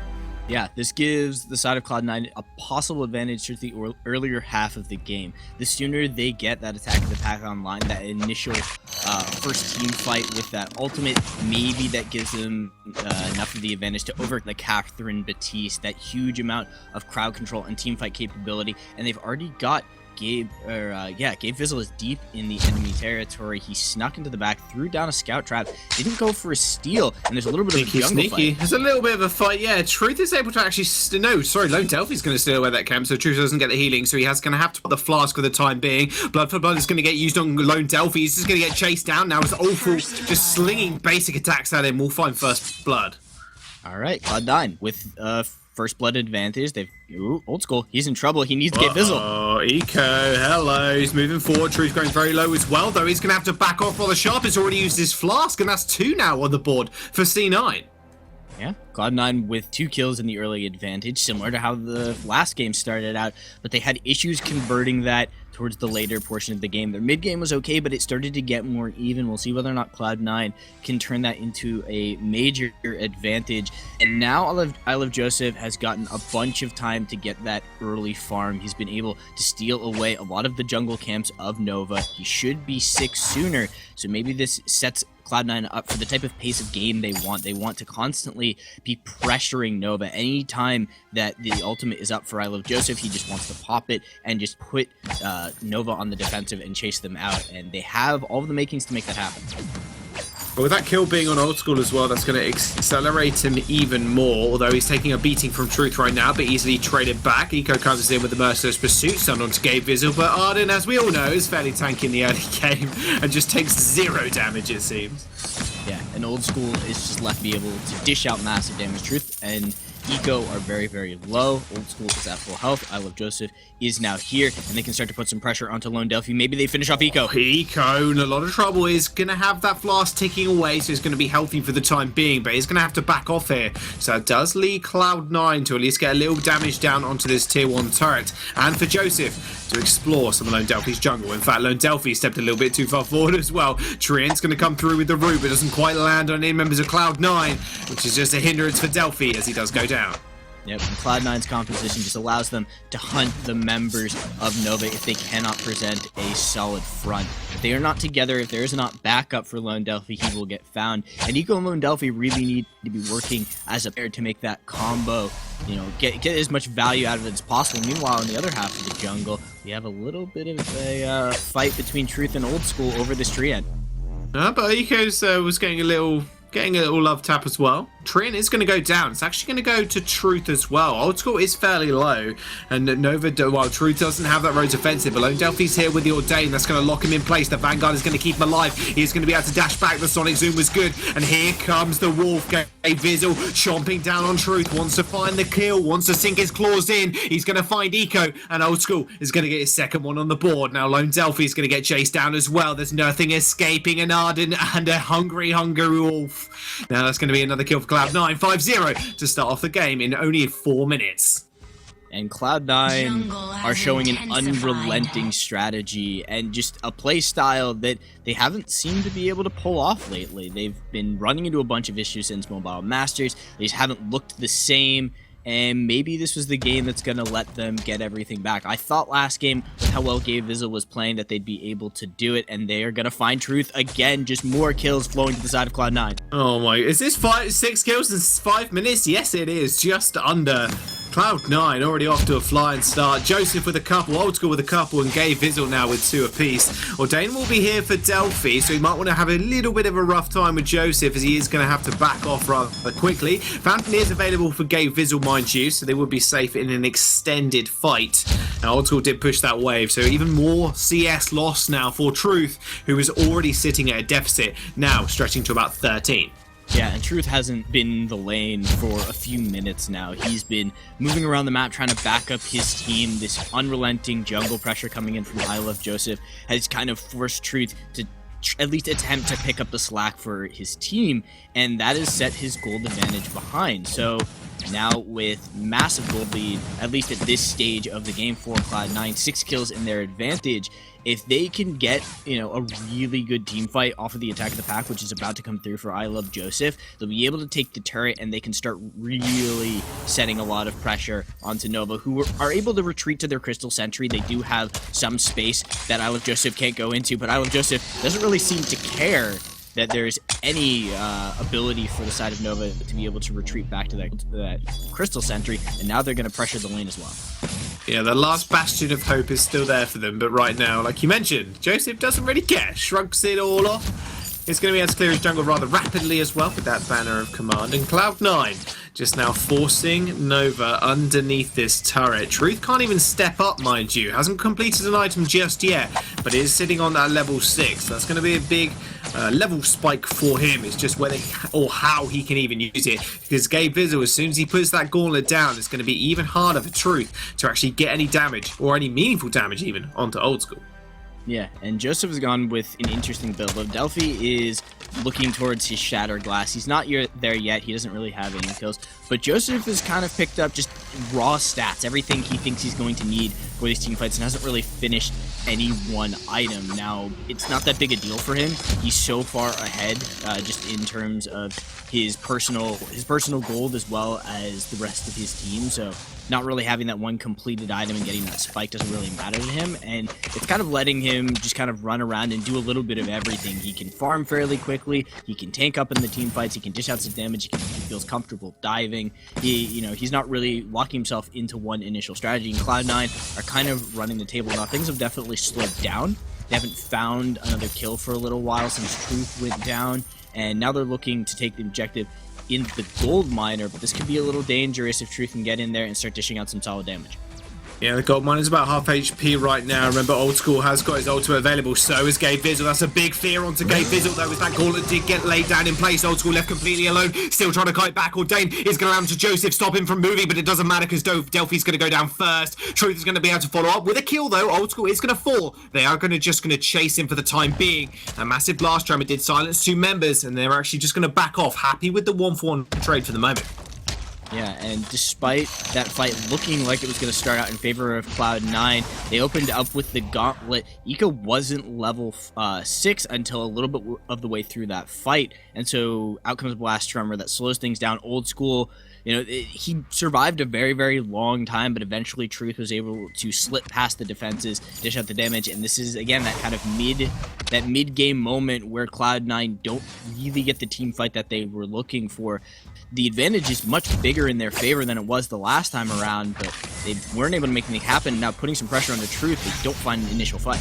Yeah, this gives the side of Cloud9 a possible advantage to the earlier half of the game. The sooner they get that Attack of the Pack online, that initial first team fight with that ultimate, maybe that gives them enough of the advantage to over the Catherine Baptiste, that huge amount of crowd control and team fight capability, and they've already got Gabe Vizzle is deep in the enemy territory. He snuck into the back, threw down a scout trap, didn't go for a steal, and there's a little bit of a jungle fight. There's a little bit of a fight, yeah. Truth is able to actually... Lone Delphi's going to steal away that camp, so Truth doesn't get the healing, so he has going to have to put the flask for the time being. Blood for Blood is going to get used on Lone Delphi. He's just going to get chased down now. It's awful, just slinging basic attacks at him. We'll find first blood. All right, Cloud9 with first blood advantage. Old School. He's in trouble. He needs to get Vizzle. Oh, Eco, hello. He's moving forward. Truth going very low as well, though. He's going to have to back off while the Sharp has already used his flask, and that's 2 now on the board for C9. Yeah, Cloud9 with 2 kills in the early advantage, similar to how the last game started out, but they had issues converting that towards the later portion of the game. Their mid game was okay, but it started to get more even. We'll see whether or not Cloud9 can turn that into a major advantage. And now I Love Joseph has gotten a bunch of time to get that early farm. He's been able to steal away a lot of the jungle camps of Nova. He should be 6 sooner, so maybe this sets Cloud9 up for the type of pace of game they want. They want to constantly be pressuring Nova. Anytime that the ultimate is up for I Love Joseph, he just wants to pop it and just put Nova on the defensive and chase them out. And they have all of the makings to make that happen. But with that kill being on Old School as well, that's going to accelerate him even more, although he's taking a beating from Truth right now, but easily traded back. Eco comes in with the Merciless Pursuit, sent onto Gabe Vizzle, but Arden, as we all know, is fairly tanky in the early game and just takes 0 damage, it seems. Yeah, and Old School is just left to be able to dish out massive damage. Truth and Eco are very, very low. Old School is at full health. I Love Joseph is now here, and they can start to put some pressure onto Lone Delphi. Maybe they finish off Eco. Eco in a lot of trouble. Is going to have that flask ticking away, so he's going to be healthy for the time being, but he's going to have to back off here. So it does lead Cloud9 to at least get a little damage down onto this tier 1 turret, and for Joseph to explore some of Lone Delphi's jungle. In fact, Lone Delphi stepped a little bit too far forward as well. Trient's going to come through with the root, but doesn't quite land on any members of Cloud9, which is just a hindrance for Delphi as he does go down. Yep, and Cloud9's composition just allows them to hunt the members of Nova if they cannot present a solid front. If they are not together, if there is not backup for Lone Delphi, he will get found. And Eco and Lone Delphi really need to be working as a pair to make that combo, you know, get as much value out of it as possible. Meanwhile, in the other half of the jungle, we have a little bit of a fight between Truth and Old School over this Treant. But Eco's was getting a little love tap as well. Treant is going to go down. It's actually going to go to Truth as well. Old School is fairly low, and Nova, while Truth doesn't have that Rose offensive, but Lone Delphi's here with the Ordain. That's going to lock him in place. The Vanguard is going to keep him alive. He's going to be able to dash back. The Sonic Zoom was good, and here comes the Wolf. Vizzle chomping down on Truth, wants to find the kill, wants to sink his claws in. He's going to find Eco, and Old School is going to get his second one on the board. Now Lone Delphi is going to get chased down as well. There's nothing escaping an Arden and a hungry Wolf. Now that's going to be another kill for Cloud9, 5-0 to start off the game in only 4 minutes. And Cloud9 are showing an unrelenting strategy and just a play style that they haven't seemed to be able to pull off lately. They've been running into a bunch of issues since Mobile Masters. They just haven't looked the same. And maybe this was the game that's going to let them get everything back. I thought last game, with how well Gabe Vizzle was playing, that they'd be able to do it, and they are going to find Truth again. Just more kills flowing to the side of Cloud9. Oh my, is this 6 kills in 5 minutes? Yes, it is. Just under. Cloud9 already off to a flying start. Joseph with a couple, Old School with a couple, and Gabe Vizzle now with 2 apiece. Ordain will be here for Delphi, so he might want to have a little bit of a rough time with Joseph, as he is going to have to back off rather quickly. Fountain is available for Gabe Vizzle, mind you, so they would be safe in an extended fight. Now, Old School did push that wave, so even more CS loss now for Truth, who is already sitting at a deficit, now stretching to about 13. Yeah, and Truth hasn't been in the lane for a few minutes now. He's been moving around the map trying to back up his team. This unrelenting jungle pressure coming in from I Love Joseph has kind of forced Truth to at least attempt to pick up the slack for his team, and that has set his gold advantage behind. So now with massive gold lead, at least at this stage of the game for Cloud9, 6 kills in their advantage. If they can get, you know, a really good team fight off of the attack of the pack, which is about to come through for I Love Joseph, they'll be able to take the turret and they can start really setting a lot of pressure onto Nova, who are able to retreat to their Crystal Sentry. They do have some space that I Love Joseph can't go into, but I Love Joseph doesn't really seem to care that there's any ability for the side of Nova to be able to retreat back to that Crystal Sentry, and now they're going to pressure the lane as well. Yeah, the last bastion of hope is still there for them, but right now, like you mentioned, Joseph doesn't really care. Shrugs it all off. He's going to be able to clear his jungle rather rapidly as well with that banner of command. And Cloud9 just now forcing Nova underneath this turret. Truth can't even step up, mind you. Hasn't completed an item just yet, but is sitting on that level 6. That's going to be a big level spike for him. It's just whether or how he can even use it. Because Gabe Vizzle, as soon as he puts that gauntlet down, it's going to be even harder for Truth to actually get any damage, or any meaningful damage even, onto Old School. Yeah, and Joseph has gone with an interesting build. Delphi is looking towards his Shattered Glass. He's not there yet. He doesn't really have any kills. But Joseph has kind of picked up just raw stats, everything he thinks he's going to need for these team fights, and hasn't really finished any one item. Now, it's not that big a deal for him. He's so far ahead just in terms of his personal gold as well as the rest of his team. So not really having that one completed item and getting that spike doesn't really matter to him, and it's kind of letting him just kind of run around and do a little bit of everything. He can farm fairly quickly, he can tank up in the team fights, he can dish out some damage, he feels comfortable diving. He's not really locking himself into one initial strategy, and Cloud9 are kind of running the table now. Things have definitely slowed down. They haven't found another kill for a little while since Truth went down, and now they're looking to take the objective in the gold miner, but this could be a little dangerous if Truth can get in there and start dishing out some solid damage. Yeah, the gold mine is about half HP right now. Remember, Old School has got his ultimate available, so is Gabe Vizzle. That's a big fear onto Gabe Vizzle, though, as that gauntlet did get laid down in place. Old School left completely alone, still trying to kite back. Ordain is going to land to Joseph, stop him from moving, but it doesn't matter because Delphi's going to go down first. Truth is going to be able to follow up with a kill, though. Old School is going to fall. They are just going to chase him for the time being. A massive blast drum, it did silence 2 members, and they're actually just going to back off, happy with the 1-for-1 trade for the moment. Yeah, and despite that fight looking like it was going to start out in favor of Cloud9, they opened up with the gauntlet. Ika wasn't level 6 until a little bit of the way through that fight, and so out comes Blast Tremor that slows things down. Old School, he survived a very, very long time, but eventually Truth was able to slip past the defenses, dish out the damage, and this is, again, that kind of mid-game moment where Cloud9 don't really get the team fight that they were looking for. The advantage is much bigger in their favor than it was the last time around, but they weren't able to make anything happen. Now putting some pressure on the Truth, they don't find an initial fight.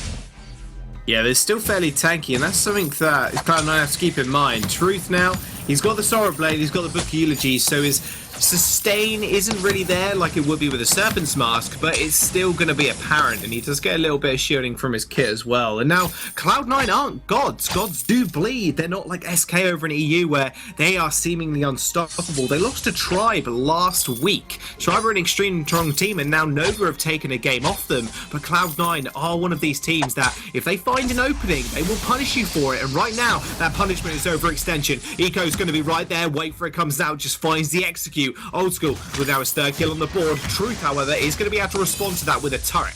Yeah, they're still fairly tanky, and that's something that Cloud9 have to keep in mind. Truth now, he's got the Sorrow Blade, he's got the Book of Eulogy, so his sustain isn't really there like it would be with a Serpent's Mask, but it's still going to be apparent, and he does get a little bit of shielding from his kit as well. And now, Cloud9 aren't gods. Gods do bleed. They're not like SK over in EU, where they are seemingly unstoppable. They lost to Tribe last week. Tribe are an extremely strong team, and now Nova have taken a game off them, but Cloud9 are one of these teams that, if they find an opening, they will punish you for it, and right now, that punishment is overextension. Eco's going to be right there, wait for it comes out, just finds the execute. Old School with now his 3rd kill on the board. Truth, however, is going to be able to respond to that with a turret.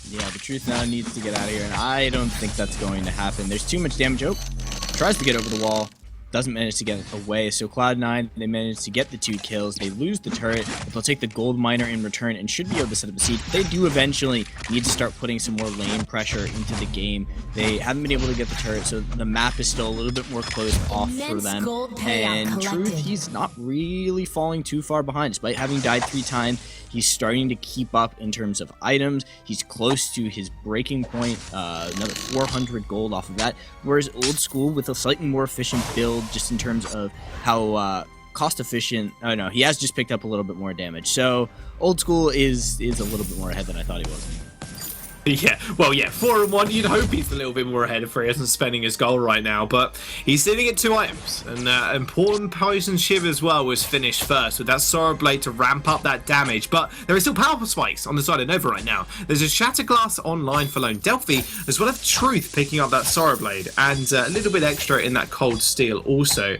Yeah, the Truth now needs to get out of here, and I don't think that's going to happen. There's too much damage. Oh, tries to get over the wall, doesn't manage to get away. So Cloud9, they manage to get the 2 kills. They lose the turret, but they'll take the gold miner in return and should be able to set up a siege. They do eventually need to start putting some more lane pressure into the game. They haven't been able to get the turret, so the map is still a little bit more closed off for them. And Truth, he's not really falling too far behind. Despite having died 3 times, he's starting to keep up in terms of items. He's close to his breaking point, another 400 gold off of that. Whereas Old School, with a slightly more efficient build, just in terms of how cost efficient, oh no, he has just picked up a little bit more damage. So Old School is a little bit more ahead than I thought he was. Yeah, well, yeah, 4-1, you'd hope he's a little bit more ahead if he isn't spending his goal right now, but he's sitting at 2 items, and important Poison Shiv as well was finished first with that Sorrow Blade to ramp up that damage, but there are still powerful spikes on the side of Nova right now. There's a Shattered Glass online for Lone Delphi, as well as Truth picking up that Sorrow Blade, and a little bit extra in that Cold Steel also.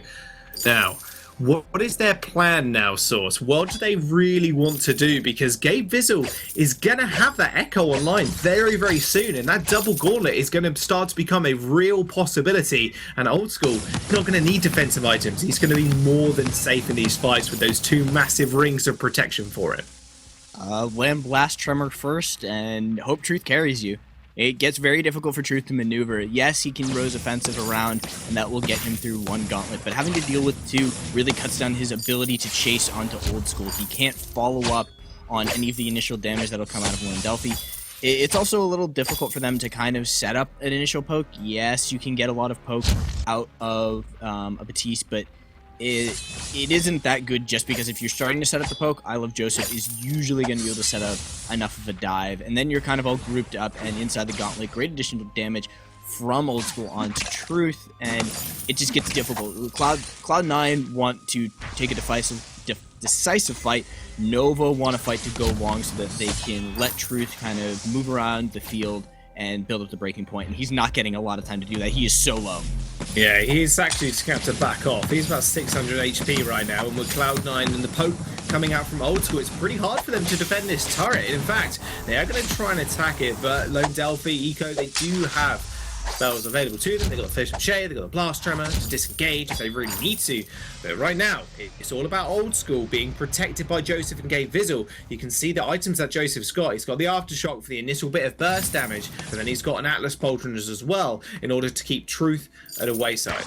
Now, what is their plan now, Source? What do they really want to do? Because Gabe Vizzle is going to have that Echo online very, very soon, and that double gauntlet is going to start to become a real possibility, and Old School is not going to need defensive items. He's going to be more than safe in these fights with those 2 massive rings of protection for it. Land Blast Tremor first, and hope Truth carries you. It gets very difficult for Truth to maneuver. Yes, he can rose offensive around, and that will get him through 1 gauntlet, but having to deal with 2 really cuts down his ability to chase onto Old School. He can't follow up on any of the initial damage that'll come out of one Delphi. It's also a little difficult for them to kind of set up an initial poke. Yes, you can get a lot of poke out of a Batiste, but it isn't that good just because if you're starting to set up the poke, I Love Joseph is usually going to be able to set up enough of a dive, and then you're kind of all grouped up and inside the gauntlet. Great additional damage from Old School onto Truth, and it just gets difficult. Cloud9 want to take a decisive fight. Nova want to fight to go long so that they can let Truth kind of move around the field and build up the breaking point, and he's not getting a lot of time to do that. He is so low. Yeah, he's actually just going to have to back off. He's about 600 HP right now, and with Cloud9 and the poke coming out from Old School, it's pretty hard for them to defend this turret. In fact, they are going to try and attack it, but Lone Delphi, Eco, they do have spells available to them. They've got the Fish of Shade, they've got the Blast Tremor to disengage if they really need to. But right now, it's all about Old School being protected by Joseph and Gabe Vizzle. You can see the items that Joseph's got. He's got the Aftershock for the initial bit of burst damage, and then he's got an Atlas Pauldron as well in order to keep Truth at a wayside.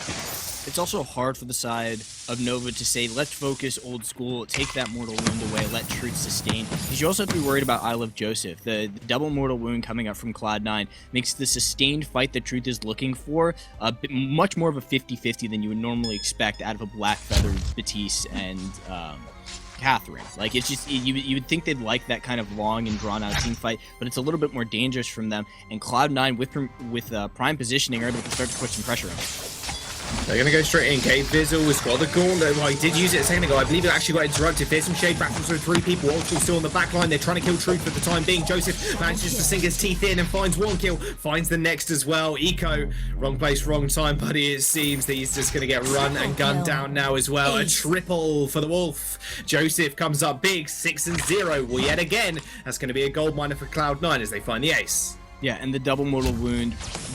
It's also hard for the side of Nova to say, let's focus Old School, take that Mortal Wound away, let Truth sustain. Because you also have to be worried about I Love Joseph. The double Mortal Wound coming up from Cloud9 makes the sustained fight that Truth is looking for much more of a 50-50 than you would normally expect out of a Black Feather, Batiste, and Catherine. Like, it's just, you would think they'd like that kind of long and drawn out team fight, but it's a little bit more dangerous from them. And Cloud9 with prime positioning are able to start to put some pressure on them. They're going to go straight in. Gabe Vizzle has got the gauntlet. Well, he did use it a second ago. I believe it actually got interrupted. Fearsome Shade back from three people. Old School still on the back line. They're trying to kill Truth for the time being. Joseph manages to sink his teeth in and finds one kill. Finds the next as well. Eco, wrong place, wrong time, buddy. It seems that he's just going to get run and gunned down now as well. A triple for the Wolf. Joseph comes up big, 6-0. Well, yet again, that's going to be a gold miner for Cloud9 as they find the ace. Yeah, and the double Mortal Wound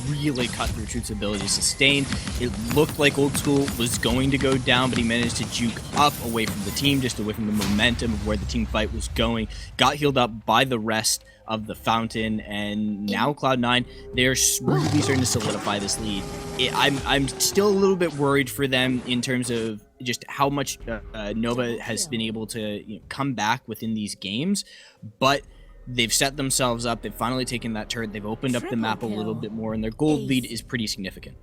really cut through Truth's ability to sustain. It looked like Old School was going to go down, but he managed to juke up away from the team, just away from the momentum of where the team fight was going. Got healed up by the rest of the Fountain, and now Cloud9, they're really starting to solidify this lead. I'm still a little bit worried for them in terms of just how much Nova has been able to come back within these games, but they've set themselves up. They've finally taken that turret. They've opened up the map a little bit more, and their gold lead is pretty significant.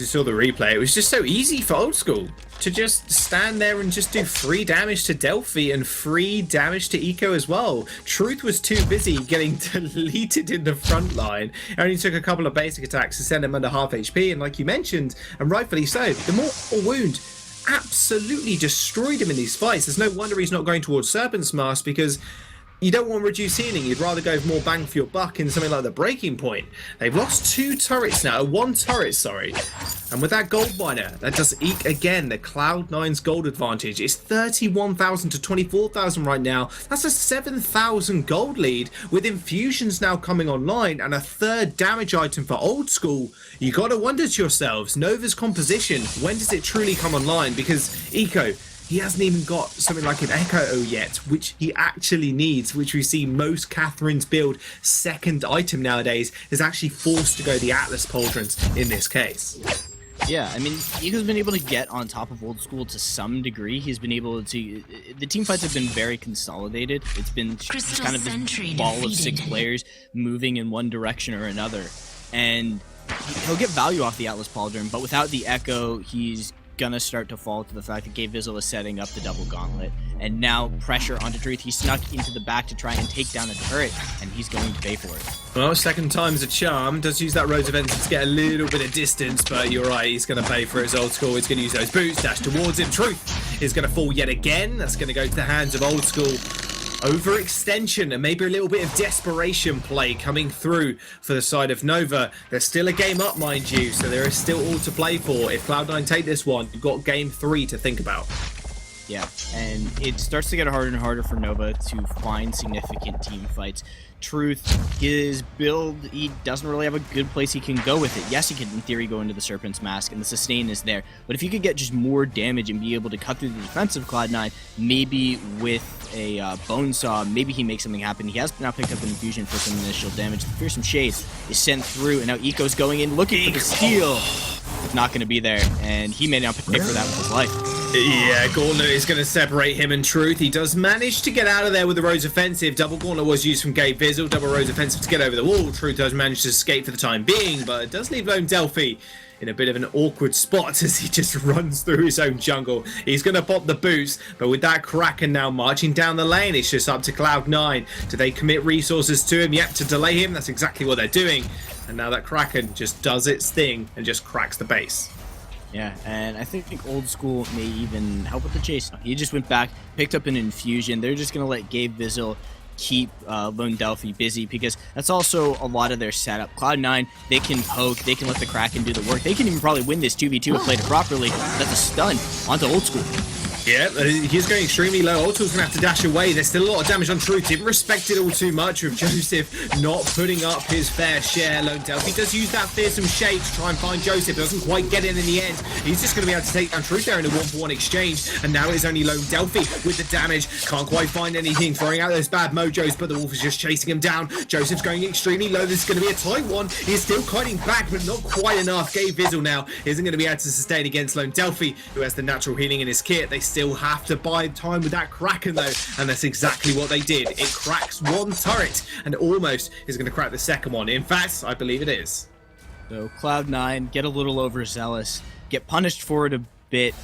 You saw the replay. It was just so easy for Old School to just stand there and just do free damage to Delphi and free damage to Eco as well. Truth was too busy getting deleted in the front line. It only took a couple of basic attacks to send him under half HP, and like you mentioned, and rightfully so, the Mortal Wound absolutely destroyed him in these fights. There's no wonder he's not going towards Serpent's Mask, because you don't want reduced healing. You'd rather go for more bang for your buck in something like the Breaking Point. They've lost two turrets now, one turret, sorry. And with that gold miner, that does eke again the Cloud9's gold advantage. It's 31,000 to 24,000 right now. That's a 7,000 gold lead with infusions now coming online and a third damage item for Old School. You gotta wonder to yourselves, Nova's composition, when does it truly come online? Because Eco, he hasn't even got something like an Echo yet, which he actually needs, which we see most Catherine's build second item nowadays is actually forced to go the Atlas Pauldrons in this case. Yeah, I mean, Eco's been able to get on top of Old School to some degree. He's been able to... The team fights have been very consolidated. It's been just kind of this ball of 6 players moving in one direction or another. And he'll get value off the Atlas Pauldron, but without the Echo, he's gonna start to fall to the fact that Gabe Vizzle is setting up the double gauntlet, and now pressure onto Truth. He snuck into the back to try and take down a turret, and he's going to pay for it. Well, second time's a charm. Does use that Rose event to get a little bit of distance, but you're right, he's going to pay for his Old School. He's going to use those boots, dash towards him. Truth is going to fall yet again. That's going to go to the hands of Old School. Overextension and maybe a little bit of desperation play coming through for the side of Nova. There's still a game up, mind you, so there is still all to play for. If Cloud9 take this one, you've got game 3 to think about. Yeah, and it starts to get harder and harder for Nova to find significant team fights. Truth, his build, he doesn't really have a good place he can go with it. Yes, he can, in theory, go into the Serpent's Mask, and the sustain is there. But if you could get just more damage and be able to cut through the defense of Cloud9, maybe with a Bone Saw, maybe he makes something happen. He has now picked up an infusion for some initial damage. The Fearsome Shade is sent through, and now Eco's going in, looking for the steal. It's not going to be there, and he may now pay for that with his life. Yeah, Gauntlet is going to separate him and Truth. He does manage to get out of there with the Rose offensive. Double Gauntlet was used from Gabe Vizzle. Double Rose offensive to get over the wall. Truth does manage to escape for the time being, but it does leave Lone Delphi in a bit of an awkward spot as he just runs through his own jungle. He's going to pop the boots, but with that Kraken now marching down the lane, it's just up to Cloud9. Do they commit resources to him? Yep, to delay him. That's exactly what they're doing. And now that Kraken just does its thing and just cracks the base. Yeah, and I think Old School may even help with the chase. He just went back, picked up an infusion. They're just going to let Gabe Vizzle keep Lone Delphi busy, because that's also a lot of their setup. Cloud9, they can poke, they can let the Kraken do the work. They can even probably win this 2v2 if played it properly. That's a stun onto Old School. Yeah, he's going extremely low. Old School's going to have to dash away. There's still a lot of damage on Truth. Didn't respect it all too much with Joseph not putting up his fair share. Lone Delphi does use that fearsome shade to try and find Joseph. Doesn't quite get in the end. He's just going to be able to take down Truth there in a 1-for-1 exchange. And now it's only Lone Delphi with the damage. Can't quite find anything. Throwing out those bad mojos, but the Wolf is just chasing him down. Joseph's going extremely low. This is going to be a tight one. He's still kiting back, but not quite enough. Gabe Vizzle now isn't going to be able to sustain against Lone Delphi, who has the natural healing in his kit. They still have to buy time with that Kraken though, and that's exactly what they did. It cracks one turret and almost is going to crack the second one. In fact, I believe it is. So Cloud9 get a little overzealous, get punished for it a bit,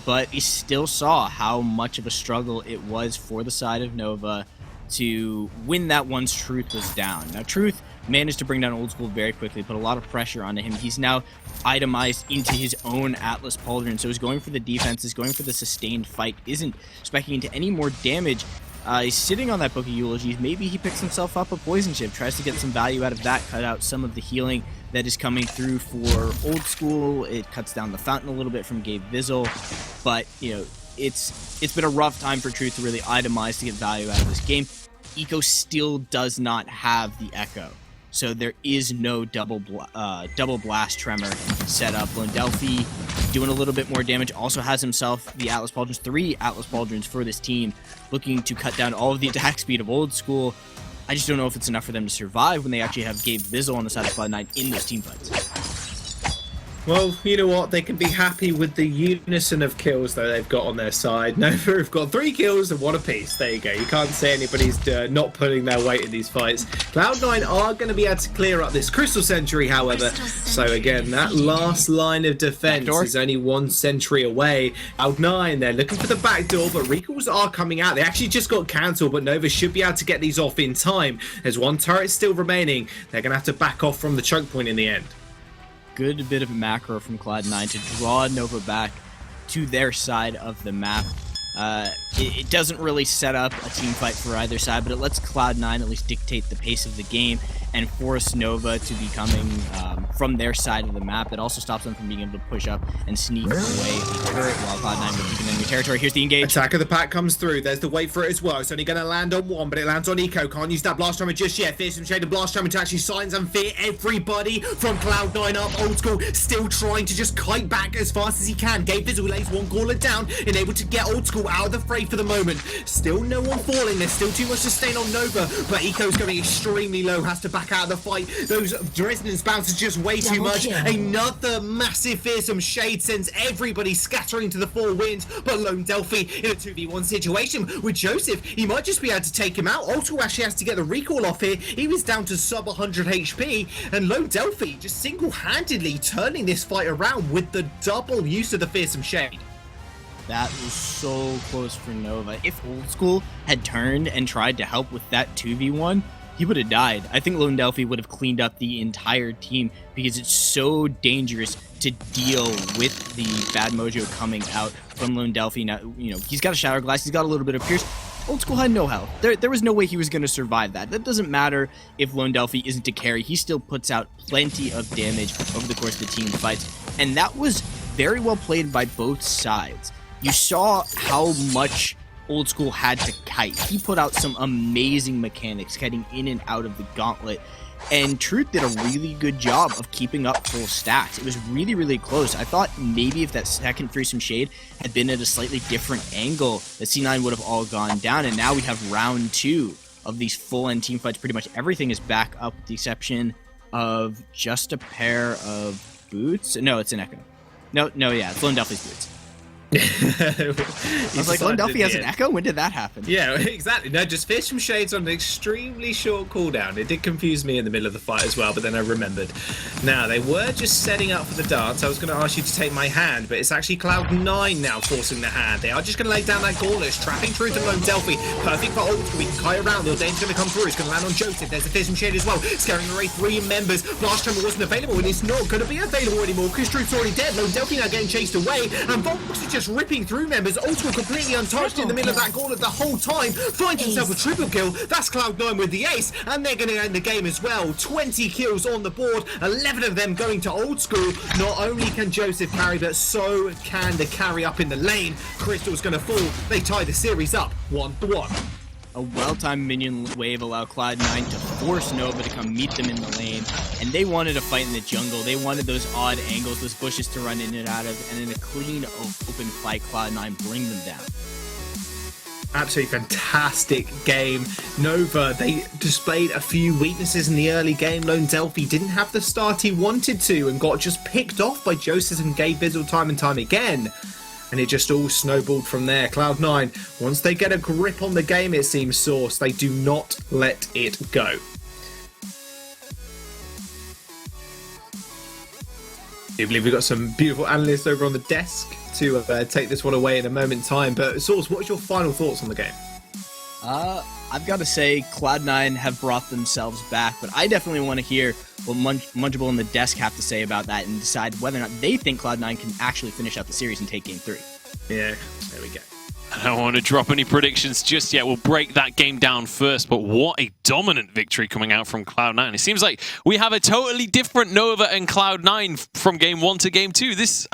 but he still saw how much of a struggle it was for the side of Nova to win that once Truth was down. Now Truth managed to bring down Old School very quickly, put a lot of pressure onto him. He's now itemized into his own Atlas Pauldron, so he's going for the defenses, going for the sustained fight, isn't specking into any more damage. He's sitting on that Book of Eulogies. Maybe he picks himself up a Poison Chip, tries to get some value out of that, cut out some of the healing that is coming through for Old School. It cuts down the fountain a little bit from Gabe Vizzle, but you know, it's been a rough time for Truth to really itemize to get value out of this game. Eco still does not have the Echo, so there is no double blast tremor set up. Lone Delphi doing a little bit more damage, also has himself the Atlas Pauldrons, 3 Atlas Pauldrons for this team, looking to cut down all of the attack speed of Old School. I just don't know if it's enough for them to survive when they actually have Gabe Vizzle on the side of Cloud9 in those team fights. Well, you know what? They can be happy with the unison of kills that they've got on their side. Nova have got 3 kills and 1 apiece. There you go. You can't say anybody's not putting their weight in these fights. Cloud9 are going to be able to clear up this Crystal Sentry, however. So again, that last line of defense is only 1 sentry away. Cloud9, they're looking for the back door, but recalls are coming out. They actually just got cancelled, but Nova should be able to get these off in time. There's 1 turret still remaining. They're going to have to back off from the choke point in the end. Good bit of macro from Cloud9 to draw Nova back to their side of the map. It doesn't really set up a team fight for either side, but it lets Cloud9 at least dictate the pace of the game and force Nova to be coming from their side of the map. It also stops them from being able to push up and sneak away the turret while Cloud9 will keep enemy territory. Here's the engage. Attack of the pack comes through. There's the wait for it as well. It's only going to land on 1, but it lands on Eco. Can't use that blast hammer just yet. Fearsome Shade of blast hammer to actually silence and fear everybody from Cloud9 up. Old School still trying to just kite back as fast as he can. Gabe Vizzle lays 1 caller down and able to get Old School out of the fray for the moment. Still no one falling. There's still too much sustain on Nova, but Eco's going extremely low. Has to back out of the fight. Those resonance bounces just way too much. Another massive fearsome shade sends everybody scattering to the 4 winds, but Lone Delphi in a 2v1 situation with Joseph, he might just be able to take him out. Ultra actually has to get the recall off here. He was down to sub 100 HP, and Lone Delphi just single-handedly turning this fight around with the double use of the fearsome shade. That was so close for Nova. If Old School had turned and tried to help with that 2v1, he would have died. I think Lone Delphi would have cleaned up the entire team because it's so dangerous to deal with the bad mojo coming out from Lone Delphi. Now, you know, he's got a Shatter Glass, he's got a little bit of Pierce. Old School had no health. There was no way he was going to survive that. That doesn't matter if Lone Delphi isn't to carry. He still puts out plenty of damage over the course of the team fights. And that was very well played by both sides. You saw how much Old School had to kite. He put out some amazing mechanics, kiting in and out of the gauntlet. And Truth did a really good job of keeping up full stacks. It was really, really close. I thought maybe if that second Fearsome Shade had been at a slightly different angle, the C9 would have all gone down. And now we have round 2 of these full-end team fights. Pretty much everything is back up with the exception of just a pair of boots. No, it's an Echo. No, yeah, it's Lone Delphi's boots. I was like, Delphi has an echo? When did that happen? Yeah, exactly. No, just Fearsome Shades on an extremely short cooldown. It did confuse me in the middle of the fight as well, but then I remembered. Now, they were just setting up for the dance. I was going to ask you to take my hand, but it's actually Cloud9 now forcing the hand. They are just going to lay down that gauntlet, trapping through to Lone Delphi. Perfect for ult. We can kite around. The Dane's going to come through. It's going to land on Joseph. There's a Fearsome Shade as well. Scaring away 3 members. Blast Tremor wasn't available, and it's not going to be available anymore because Truth's already dead. Lone Delphi now getting chased away, and Vox is just ripping through members. Ultimate completely untouched in the middle of that gauntlet the whole time. Finds himself a triple kill. That's Cloud9 with the ace, and they're going to end the game as well. 20 kills on the board, 11 of them going to Old School. Not only can Joseph carry, but so can the carry up in the lane. Crystal's going to fall. They tie the series up 1-1. A well-timed minion wave allowed Cloud9 to force Nova to come meet them in the lane, and they wanted a fight in the jungle. They wanted those odd angles, those bushes to run in and out of, and in a clean, open fight, Cloud9 bring them down. Absolutely fantastic game. Nova, they displayed a few weaknesses in the early game. Lone Delphi didn't have the start he wanted to and got just picked off by Joseph and Gabe Bizzle time and time again. And it just all snowballed from there. Cloud9, once they get a grip on the game, it seems, Source, they do not let it go. I believe we've got some beautiful analysts over on the desk to take this one away in a moment in time. But Source, what's your final thoughts on the game? I've got to say Cloud9 have brought themselves back, but I definitely want to hear what Munchable and the desk have to say about that and decide whether or not they think Cloud9 can actually finish out the series and take Game 3. Yeah, there we go. I don't want to drop any predictions just yet. We'll break that game down first, but what a dominant victory coming out from Cloud9. It seems like we have a totally different Nova and Cloud9 from Game 1 to Game 2. This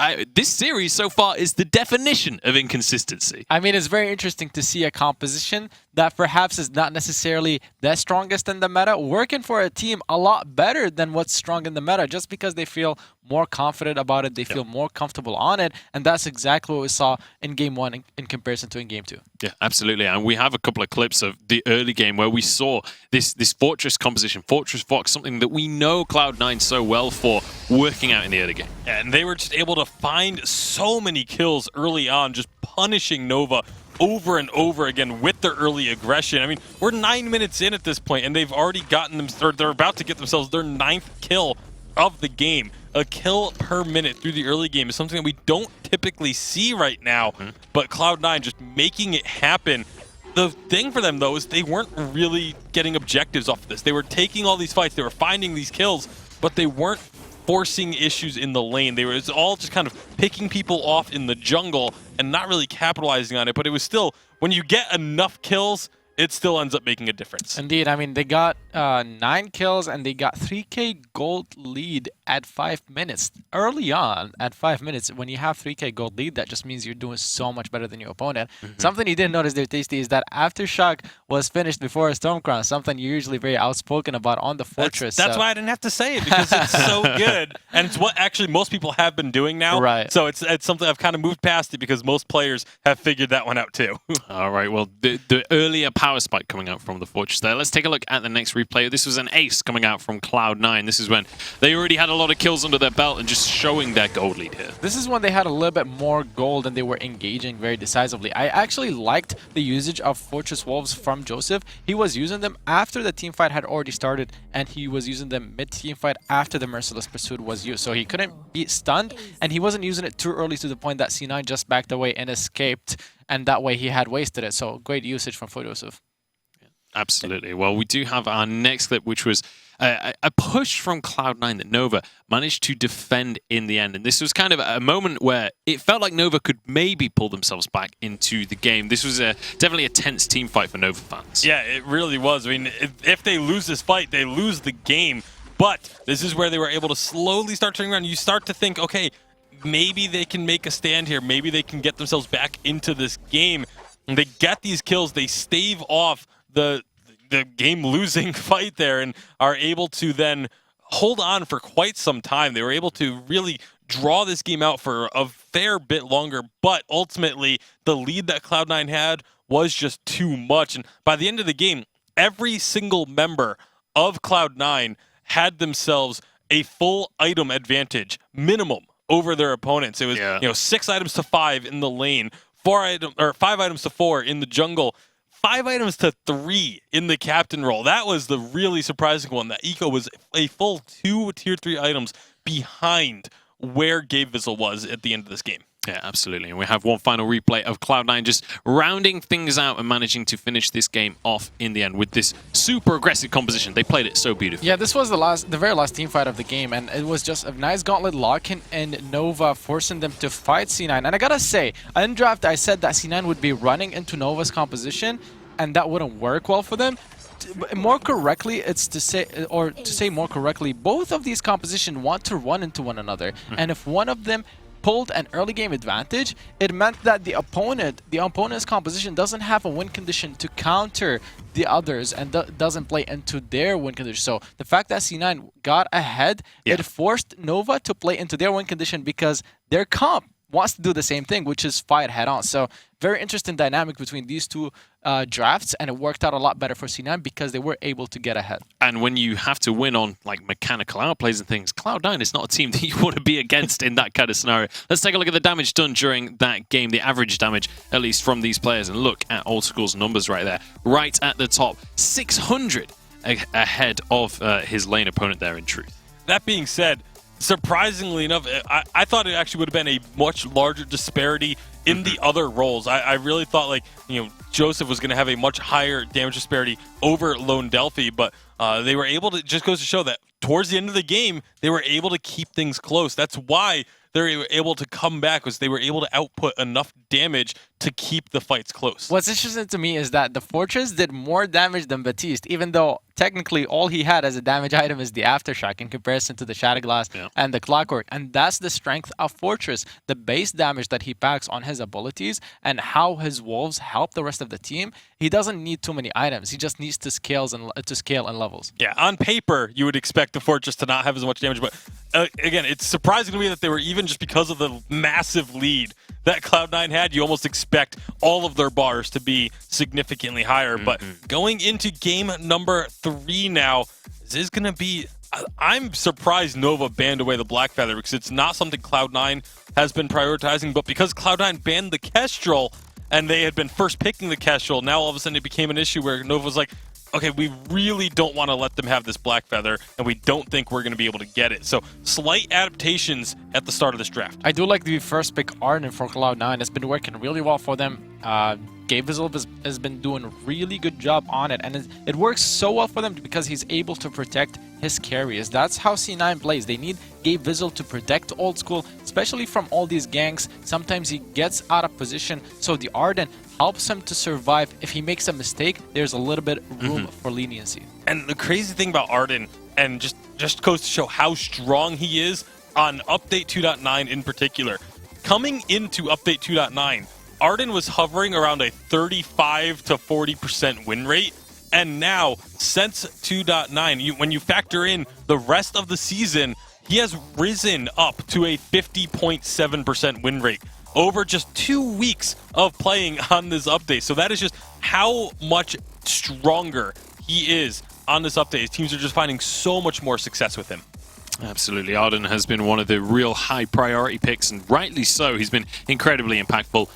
series so far is the definition of inconsistency. I mean, it's very interesting to see a composition that perhaps is not necessarily the strongest in the meta, working for a team a lot better than what's strong in the meta, just because they feel more confident about it, they feel more comfortable on it, and that's exactly what we saw in Game 1 in comparison to in Game 2. Yeah, absolutely. And we have a couple of clips of the early game where we saw this Fortress composition, Fortress Fox, something that we know Cloud9 so well for, working out in the early game. And they were just able to find so many kills early on, just punishing Nova over and over again with their early aggression. I mean, we're 9 minutes in at this point, and they've already gotten them, or they're about to get themselves their 9th kill of the game. A kill per minute through the early game is something that we don't typically see right now, but Cloud9 just making it happen. The thing for them, though, is they weren't really getting objectives off of this. They were taking all these fights, they were finding these kills, but they weren't forcing issues in the lane. It's all just kind of picking people off in the jungle and not really capitalizing on it, but it was still, when you get enough kills, it still ends up making a difference. Indeed. I mean, they got 9 kills and they got 3k gold lead at 5 minutes. Early on, at 5 minutes, when you have 3k gold lead, that just means you're doing so much better than your opponent. Something you didn't notice there, Tasty, is that Aftershock was finished before Stormcrown, something you're usually very outspoken about on the Fortress. That's why I didn't have to say it, because it's so good. And it's what actually most people have been doing now. Right. So it's something I've kind of moved past it because most players have figured that one out too. All right, well, the earlier power spike coming out from the Fortress there. Let's take a look at the next replay. This was an ace coming out from Cloud9. This is when they already had a lot of kills under their belt and just showing their gold lead here. This is when they had a little bit more gold and they were engaging very decisively. I actually liked the usage of Fortress Wolves from Joseph. He was using them after the team fight had already started, and he was using them mid-team fight after the Merciless Pursuit was used. So he couldn't be stunned, and he wasn't using it too early to the point that C9 just backed away and escaped, and that way he had wasted it. So great usage from Joseph. Absolutely. Well, we do have our next clip, which was a push from Cloud9 that Nova managed to defend in the end. And this was kind of a moment where it felt like Nova could maybe pull themselves back into the game. This was definitely a tense team fight for Nova fans. Yeah, it really was. I mean, if they lose this fight, they lose the game. But this is where they were able to slowly start turning around. You start to think, okay, maybe they can make a stand here. Maybe they can get themselves back into this game. And they get these kills. They stave off the game-losing fight there and are able to then hold on for quite some time. They were able to really draw this game out for a fair bit longer, but ultimately the lead that Cloud9 had was just too much. And by the end of the game, every single member of Cloud9 had themselves a full item advantage, minimum over their opponents. It was Yeah. 6 items to 5 in the lane, 5 items to 4 in the jungle, 5 items to 3 in the captain role. That was the really surprising one. That Eco was a full 2 tier 3 items behind where Gabe Vizzle was at the end of this game. Yeah, absolutely. And we have one final replay of Cloud9 just rounding things out and managing to finish this game off in the end with this super aggressive composition. They played it so beautifully. Yeah, this was the very last team fight of the game, and it was just a nice gauntlet lock-in and Nova forcing them to fight C9. And I gotta say, in draft I said that C9 would be running into Nova's composition, and that wouldn't work well for them. More correctly, it's to say more correctly, both of these compositions want to run into one another, and if one of them pulled an early game advantage, it meant that the opponent's composition doesn't have a win condition to counter the others and doesn't play into their win condition. So the fact that C9 got ahead, it forced Nova to play into their win condition because their comp wants to do the same thing, which is fight head on. So very interesting dynamic between these two drafts, and it worked out a lot better for C9 because they were able to get ahead. And when you have to win on like mechanical outplays and things, Cloud9 is not a team that you want to be against in that kind of scenario. Let's take a look at the damage done during that game, the average damage, at least from these players, and look at Old School's numbers right there, right at the top, 600 ahead of his lane opponent there in truth. That being said, surprisingly enough, I thought it actually would have been a much larger disparity in the other roles. I really thought, like, Joseph was going to have a much higher damage disparity over Lone Delphi, but they were able to, just goes to show that towards the end of the game, they were able to keep things close. That's why they were able to come back, was they were able to output enough damage to keep the fights close. What's interesting to me is that the Fortress did more damage than Batiste, even though technically all he had as a damage item is the Aftershock in comparison to the Shatterglass and the Clockwork. And that's the strength of Fortress, the base damage that he packs on his abilities and how his wolves help the rest of the team. He doesn't need too many items. He just needs to scale in levels. Yeah, on paper, you would expect the Fortress to not have as much damage, but again, it's surprising to me that they were, even just because of the massive lead that Cloud9 had, you almost expect all of their bars to be significantly higher. But going into game number 3 now, this is going to be... I'm surprised Nova banned away the Black Feather, because it's not something Cloud9 has been prioritizing, but because Cloud9 banned the Kestrel, and they had been first picking the Kestrel, now all of a sudden it became an issue where Nova was like, okay, we really don't want to let them have this Black Feather, and we don't think we're going to be able to get it. So, slight adaptations at the start of this draft. I do like the first pick Arden for Cloud9. It's been working really well for them. Gabe Vizzle has been doing a really good job on it, and it works so well for them because he's able to protect his carriers. That's how C9 plays. They need Gabe Vizzle to protect Old School, especially from all these ganks. Sometimes he gets out of position, so the Arden helps him to survive. If he makes a mistake, there's a little bit room for leniency. And the crazy thing about Arden, and just goes to show how strong he is on Update 2.9 in particular. Coming into Update 2.9, Arden was hovering around a 35 to 40% win rate. And now, since 2.9, when you factor in the rest of the season, he has risen up to a 50.7% win rate over just 2 weeks of playing on this update. So that is just how much stronger he is on this update. His teams are just finding so much more success with him. Absolutely. Arden has been one of the real high priority picks, and rightly so. He's been incredibly impactful.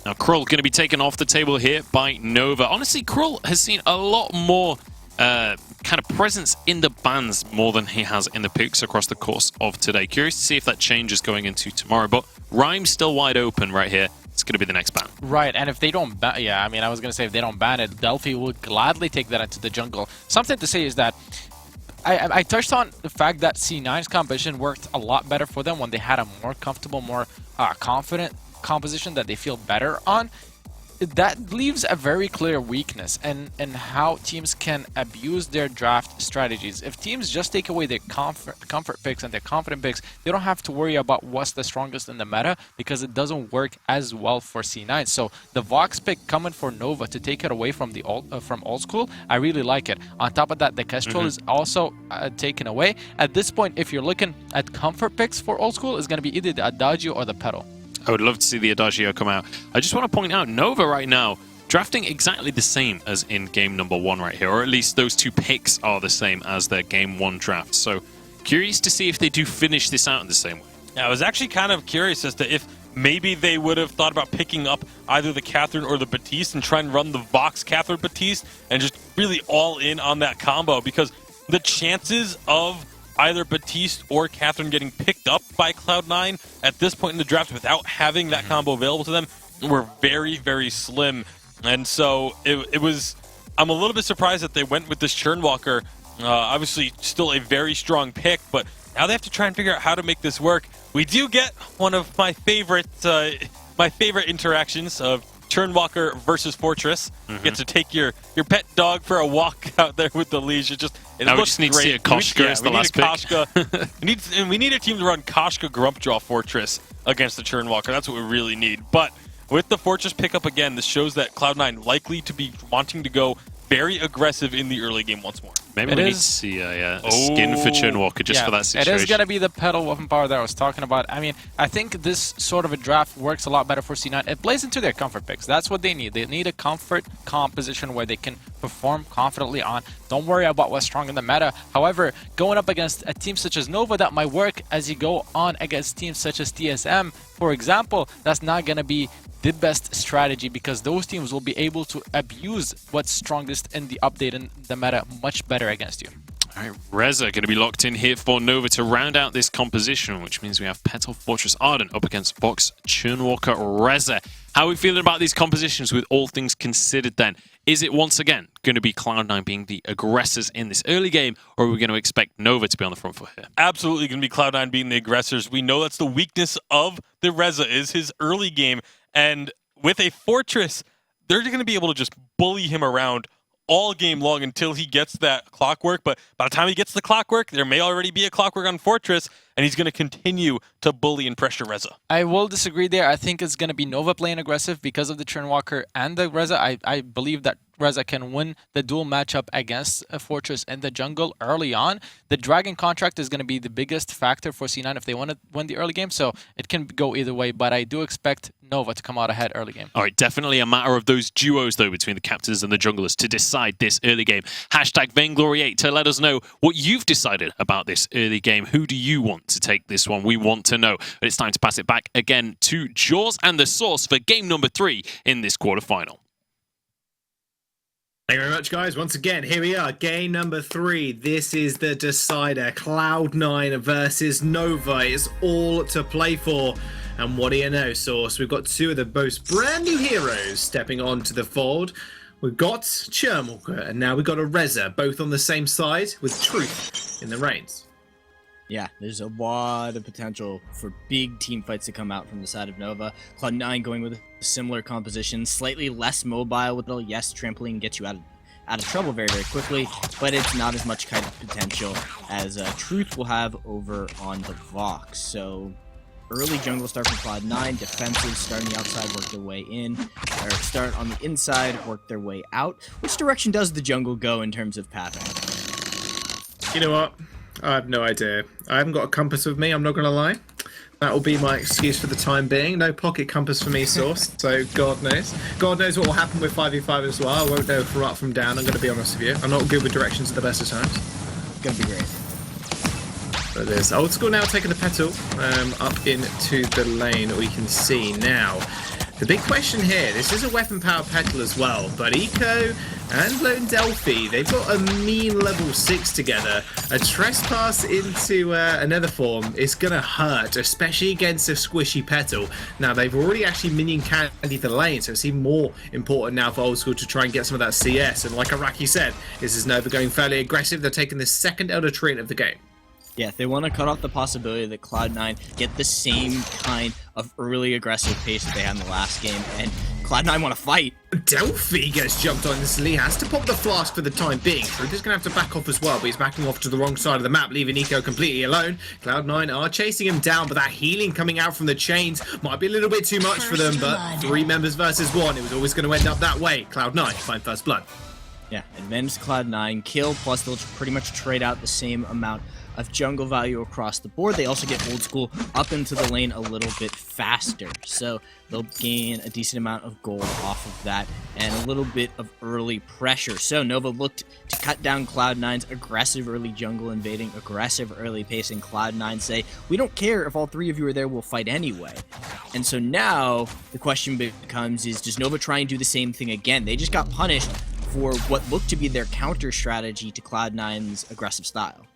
Now, Krull going to be taken off the table here by Nova. Honestly, Krull has seen a lot more kind of presence in the bans more than he has in the picks across the course of today. Curious to see if that changes going into tomorrow, but Rhyme's still wide open right here. It's going to be the next ban. Right, and if they don't ban... Yeah, I mean, I was going to say if they don't ban it, Delphi would gladly take that into the jungle. Something to say is that I touched on the fact that C9's composition worked a lot better for them when they had a more comfortable, more confident composition that they feel better on. That leaves a very clear weakness in how teams can abuse their draft strategies. If teams just take away their comfort picks and their confident picks, they don't have to worry about what's the strongest in the meta because it doesn't work as well for C9. So the Vox pick coming for Nova to take it away from the Old School, I really like it. On top of that, the Kestrel is also taken away. At this point, if you're looking at comfort picks for Old School, it's going to be either the Adagio or the Petal. I would love to see the Adagio come out. I just want to point out, Nova right now, drafting exactly the same as in game number 1 right here, or at least those 2 picks are the same as their game 1 draft. So, curious to see if they do finish this out in the same way. I was actually kind of curious as to if maybe they would have thought about picking up either the Catherine or the Batiste and try and run the Vox Catherine Batiste and just really all in on that combo, because the chances of either Batiste or Catherine getting picked up by Cloud9 at this point in the draft without having that combo available to them were very, very slim. And so it was... I'm a little bit surprised that they went with this Churnwalker. Obviously, still a very strong pick, but now they have to try and figure out how to make this work. We do get one of my favorite interactions of Churnwalker versus Fortress. You get to take your pet dog for a walk out there with the leash. It now we looks just need great. to see a Koshka as the last pick. We need a team to run Koshka Grumpjaw Fortress against the Churnwalker. That's what we really need. But with the Fortress pickup again, this shows that Cloud9 likely to be wanting to go very aggressive in the early game once more. Maybe we need to see a skin for Churnwalker just for that situation. It is going to be the pedal weapon power that I was talking about. I mean, I think this sort of a draft works a lot better for C9. It plays into their comfort picks. That's what they need. They need a comfort composition where they can perform confidently on. Don't worry about what's strong in the meta. However, going up against a team such as Nova, that might work as you go on against teams such as TSM, for example, that's not going to be the best strategy, because those teams will be able to abuse what's strongest in the update and the meta much better against you. All right, Reza going to be locked in here for Nova to round out this composition, which means we have Petal, Fortress, Ardent up against Vox, Churnwalker, Reza. How are we feeling about these compositions with all things considered then? Is it once again going to be Cloud9 being the aggressors in this early game, or are we going to expect Nova to be on the front foot here? Absolutely going to be Cloud9 being the aggressors. We know that's the weakness of the Reza, is his early game. And with a Fortress, they're going to be able to just bully him around all game long until he gets that clockwork. But by the time he gets the clockwork, there may already be a clockwork on Fortress, and he's going to continue to bully and pressure Reza. I will disagree there. I think it's going to be Nova playing aggressive because of the Churnwalker and the Reza. I believe that Reza can win the duel matchup against a Fortress in the jungle early on. The Dragon contract is going to be the biggest factor for C9 if they want to win the early game, so it can go either way, but I do expect Nova to come out ahead early game. All right, definitely a matter of those duos, though, between the captains and the junglers to decide this early game. Hashtag Vainglory8 to let us know what you've decided about this early game. Who do you want to take this one? We want to know. But it's time to pass it back again to Jaws and the Source for game number 3 in this quarterfinal. Thank you very much, guys. Once again, here we are, game number 3. This is the decider. Cloud9 versus Nova. It's all to play for. And what do you know, Source? We've got two of the most brand new heroes stepping onto the fold. We've got Churnwalker, and now we've got a Reza, both on the same side with Truth in the reins. Yeah, there's a lot of potential for big team fights to come out from the side of Nova. Cloud9 going with a similar composition, slightly less mobile with the yes, trampoline gets you out of trouble very, very quickly, but it's not as much kind of potential as Truth will have over on the Vox. So early jungle start from Cloud9, defensive start on the outside, work their way in, or start on the inside, work their way out. Which direction does the jungle go in terms of pathing? You know what? I have no idea. I haven't got a compass with me, I'm not going to lie. That will be my excuse for the time being. No pocket compass for me, Source, so God knows. God knows what will happen with 5v5 as well. I won't know for up from down, I'm going to be honest with you. I'm not good with directions at the best of times. It's going to be great. But there's Old School now taking the Petal up into the lane, we can see now. The big question here, this is a weapon power Petal as well, but Eco and Lone Delphi, they've got a mean level 6 together. A trespass into another form is going to hurt, especially against a squishy Petal. Now, they've already actually minion candied the lane, so it's even more important now for Old School to try and get some of that CS. And like Araki said, this is Nova going fairly aggressive. They're taking the second Elder Treant of the game. Yeah, they want to cut off the possibility that Cloud9 get the same kind of early aggressive pace that they had in the last game, and Cloud9 want to fight. Delphi gets jumped on instantly, has to pop the flask for the time being. Truth is going to have to back off as well, but he's backing off to the wrong side of the map, leaving Eco completely alone. Cloud9 are chasing him down, but that healing coming out from the chains might be a little bit too much for them, but 3 members versus 1, it was always going to end up that way. Cloud9 find first blood. Yeah, advantage Cloud9, kill, plus they'll pretty much trade out the same amount of jungle value across the board. They also get Old School up into the lane a little bit faster, so they'll gain a decent amount of gold off of that and a little bit of early pressure. So Nova looked to cut down Cloud9's aggressive early jungle invading, aggressive early pacing. Cloud9 say, we don't care if all three of you are there, we'll fight anyway. And so now the question becomes, is does Nova try and do the same thing again? They just got punished for what looked to be their counter strategy to Cloud9's aggressive style.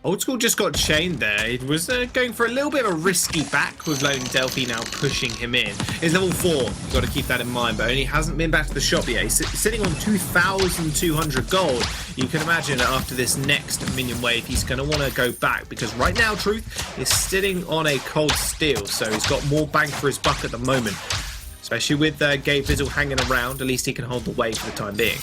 Old School just got chained there. It was going for a little bit of a risky back with Lone Delphi now pushing him in. He's level 4, you've got to keep that in mind, but only hasn't been back to the shop yet. He's sitting on 2,200 gold. You can imagine that after this next minion wave, he's going to want to go back, because right now, Truth is sitting on a cold steel, so he's got more bang for his buck at the moment. Especially with Gabe Bizzle hanging around, at least he can hold the wave for the time being.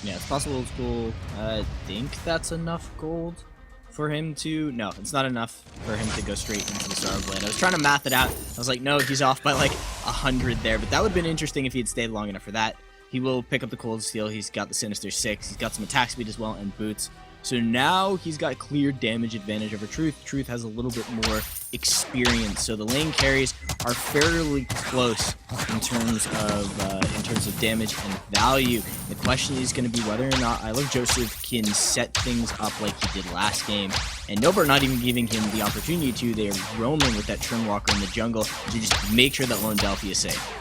Yeah, it's possible Old School, I think that's enough gold for him to... No, it's not enough for him to go straight into the Star Blade. I was trying to math it out. I was like, no, he's off by like 100 there, but that would have been interesting if he had stayed long enough for that. He will pick up the Cold Steel. He's got the Sinister 6. He's got some attack speed as well and boots. So now he's got clear damage advantage over Truth. Truth has a little bit more experience, so the lane carries are fairly close in terms of damage and value. The question is going to be whether or not I Love Joseph can set things up like he did last game. And Nova are not even giving him the opportunity to. They are roaming with that Trimwalker in the jungle to just make sure that Lone Delphi is safe.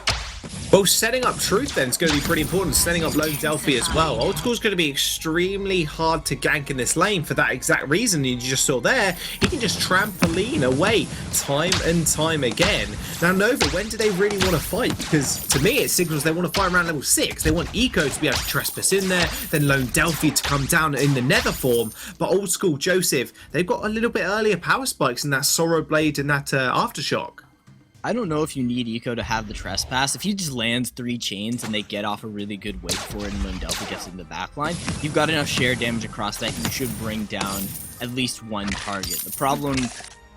Well, setting up Truth then is going to be pretty important. Setting up Lone Delphi as well. Old School is going to be extremely hard to gank in this lane for that exact reason you just saw there. He can just trampoline away time and time again. Now, Nova, when do they really want to fight? Because to me, it signals they want to fight around level 6. They want Eco to be able to trespass in there, then Lone Delphi to come down in the nether form. But Old School Joseph, they've got a little bit earlier power spikes in that Sorrow Blade and that Aftershock. I don't know if you need Eco to have the trespass. If he just lands 3 chains and they get off a really good wait for it and Lone Delphi gets in the backline, you've got enough share damage across that you should bring down at least one target. The problem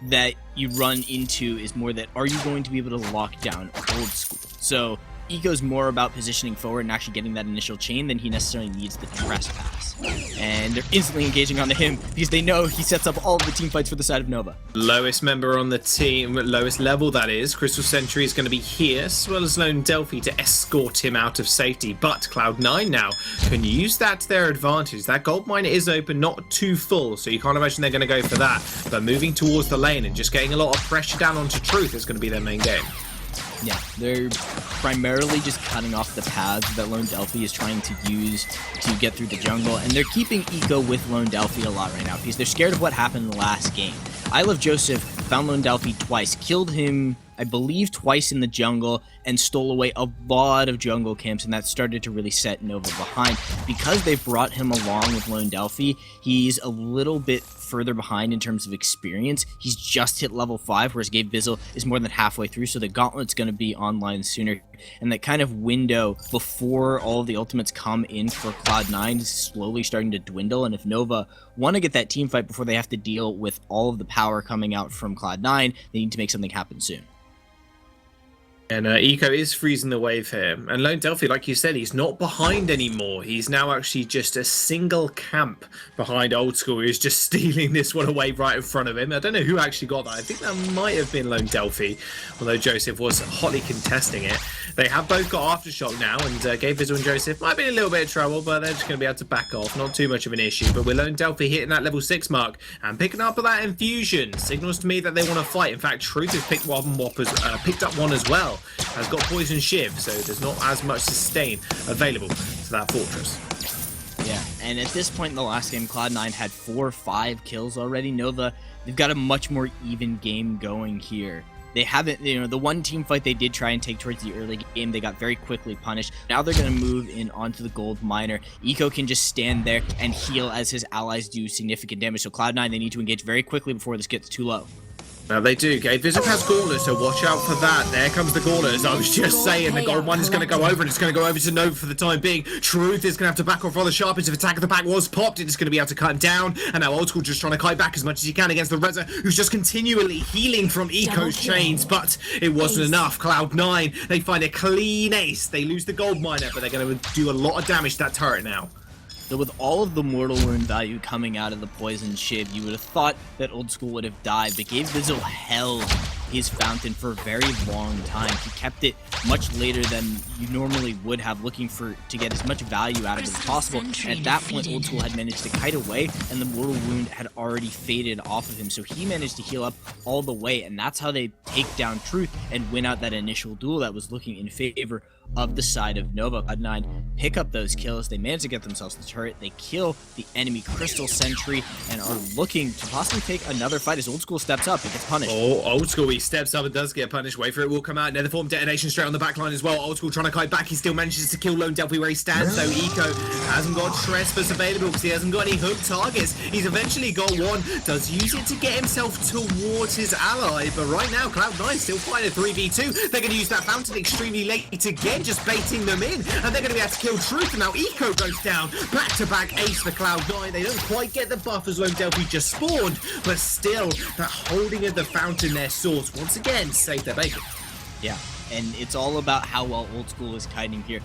that you run into is more that, are you going to be able to lock down Old School? So Eco's more about positioning forward and actually getting that initial chain than he necessarily needs the trespass. And they're instantly engaging onto him because they know he sets up all of the team fights for the side of Nova. Lowest member on the team, lowest level that is, Crystal Sentry is going to be here, as well as Lone Delphi to escort him out of safety. But Cloud9 now can use that to their advantage. That gold mine is open, not too full, so you can't imagine they're going to go for that. But moving towards the lane and just getting a lot of pressure down onto Truth is going to be their main game. Yeah, they're primarily just cutting off the paths that Lone Delphi is trying to use to get through the jungle, and they're keeping Eco with Lone Delphi a lot right now because they're scared of what happened in the last game. I Love Joseph found Lone Delphi twice, killed him, I believe, twice in the jungle, and stole away a lot of jungle camps, and that started to really set Nova behind. Because they brought him along with Lone Delphi, he's a little bit further behind in terms of experience. He's just hit level 5, whereas Gabe Bizzle is more than halfway through, so the gauntlet's going to be online sooner. And that kind of window before all of the ultimates come in for Cloud9 is slowly starting to dwindle, and if Nova want to get that team fight before they have to deal with all of the power coming out from Cloud9, they need to make something happen soon. And Eco is freezing the wave here. And Lone Delphi, like you said, he's not behind anymore. He's now actually just a single camp behind Old School, who's just stealing this one away right in front of him. I don't know who actually got that. I think that might have been Lone Delphi, although Joseph was hotly contesting it. They have both got Aftershock now, and Gabe Bizzle and Joseph might be in a little bit of trouble, but they're just going to be able to back off. Not too much of an issue, but with Lone Delphi hitting that level 6 mark and picking up that infusion, signals to me that they want to fight. In fact, Truth has picked up one as well. Has got Poison Shiv, so there's not as much sustain available to that fortress. Yeah, and at this point in the last game, Cloud9 had 4 or 5 kills already. Nova, they've got a much more even game going here. They haven't, the one team fight they did try and take towards the early game, they got very quickly punished. Now they're going to move in onto the gold miner. Eco can just stand there and heal as his allies do significant damage. So Cloud9, they need to engage very quickly before this gets too low. Now they do. Gabe Bizzle has Gawlers, so watch out for that. There comes the Gawlers. I was just saying the gold one is going to go over, and it's going to go over to Nova for the time being. Truth is going to have to back off rather sharp. His attack of the back was popped. It's going to be able to cut him down. And now Old School just trying to kite back as much as he can against the Reza, who's just continually healing from Eco's chains. But it wasn't enough. Cloud9, they find a clean ace. They lose the gold miner, but they're going to do a lot of damage to that turret now. So with all of the mortal wound value coming out of the poison shiv, you would have thought that Old School would have died, but Gabe Vizzle held his fountain for a very long time. He kept it much later than you normally would have, looking to get as much value out of it as possible. And at that point, Old School had managed to kite away, and the mortal wound had already faded off of him. So he managed to heal up all the way, and that's how they take down Truth and win out that initial duel that was looking in favor of the side of Nova. Cloud9 pick up those kills. They manage to get themselves the turret. They kill the enemy Crystal Sentry and are looking to possibly take another fight as Old School steps up and gets punished. Oh, Old School, he steps up and does get punished. Wait for it, will come out. Nether Form detonation straight on the back line as well. Old School trying to kite back. He still manages to kill Lone Delphi where he stands, though. Eco hasn't got Trespass available because he hasn't got any hook targets. He's eventually got one. Does use it to get himself towards his ally, but right now, Cloud9 still fighting a 3v2. They're going to use that fountain extremely late again, just baiting them in, and they're going to be able to kill Truth. And now Eco goes down. Back-to-back ace for Cloud9. They don't quite get the buff as Lone Delphi just spawned, but still, that holding of the fountain, their source, once again, saved their bacon. Yeah, and it's all about how well Old School is kiting here.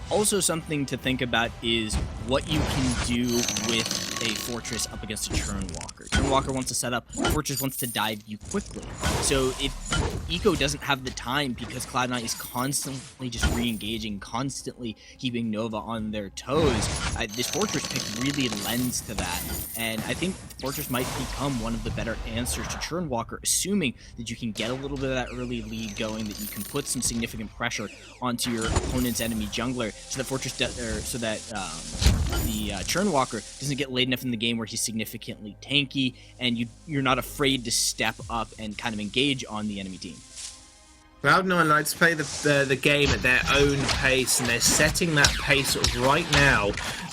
Also, something to think about is what you can do with a Fortress up against a Churnwalker. Churnwalker wants to set up, Fortress wants to dive you quickly. So if Eco doesn't have the time because Cloud9 is constantly just re-engaging, constantly keeping Nova on their toes, this Fortress pick really lends to that. And I think Fortress might become one of the better answers to Churnwalker, assuming that you can get a little bit of that early lead going, that you can put some significant pressure onto your opponent's enemy jungler, so that the Churnwalker doesn't get late enough in the game where he's significantly tanky, and you're not afraid to step up and kind of engage on the enemy team. Cloud9 likes to play the game at their own pace, and they're setting that pace right now.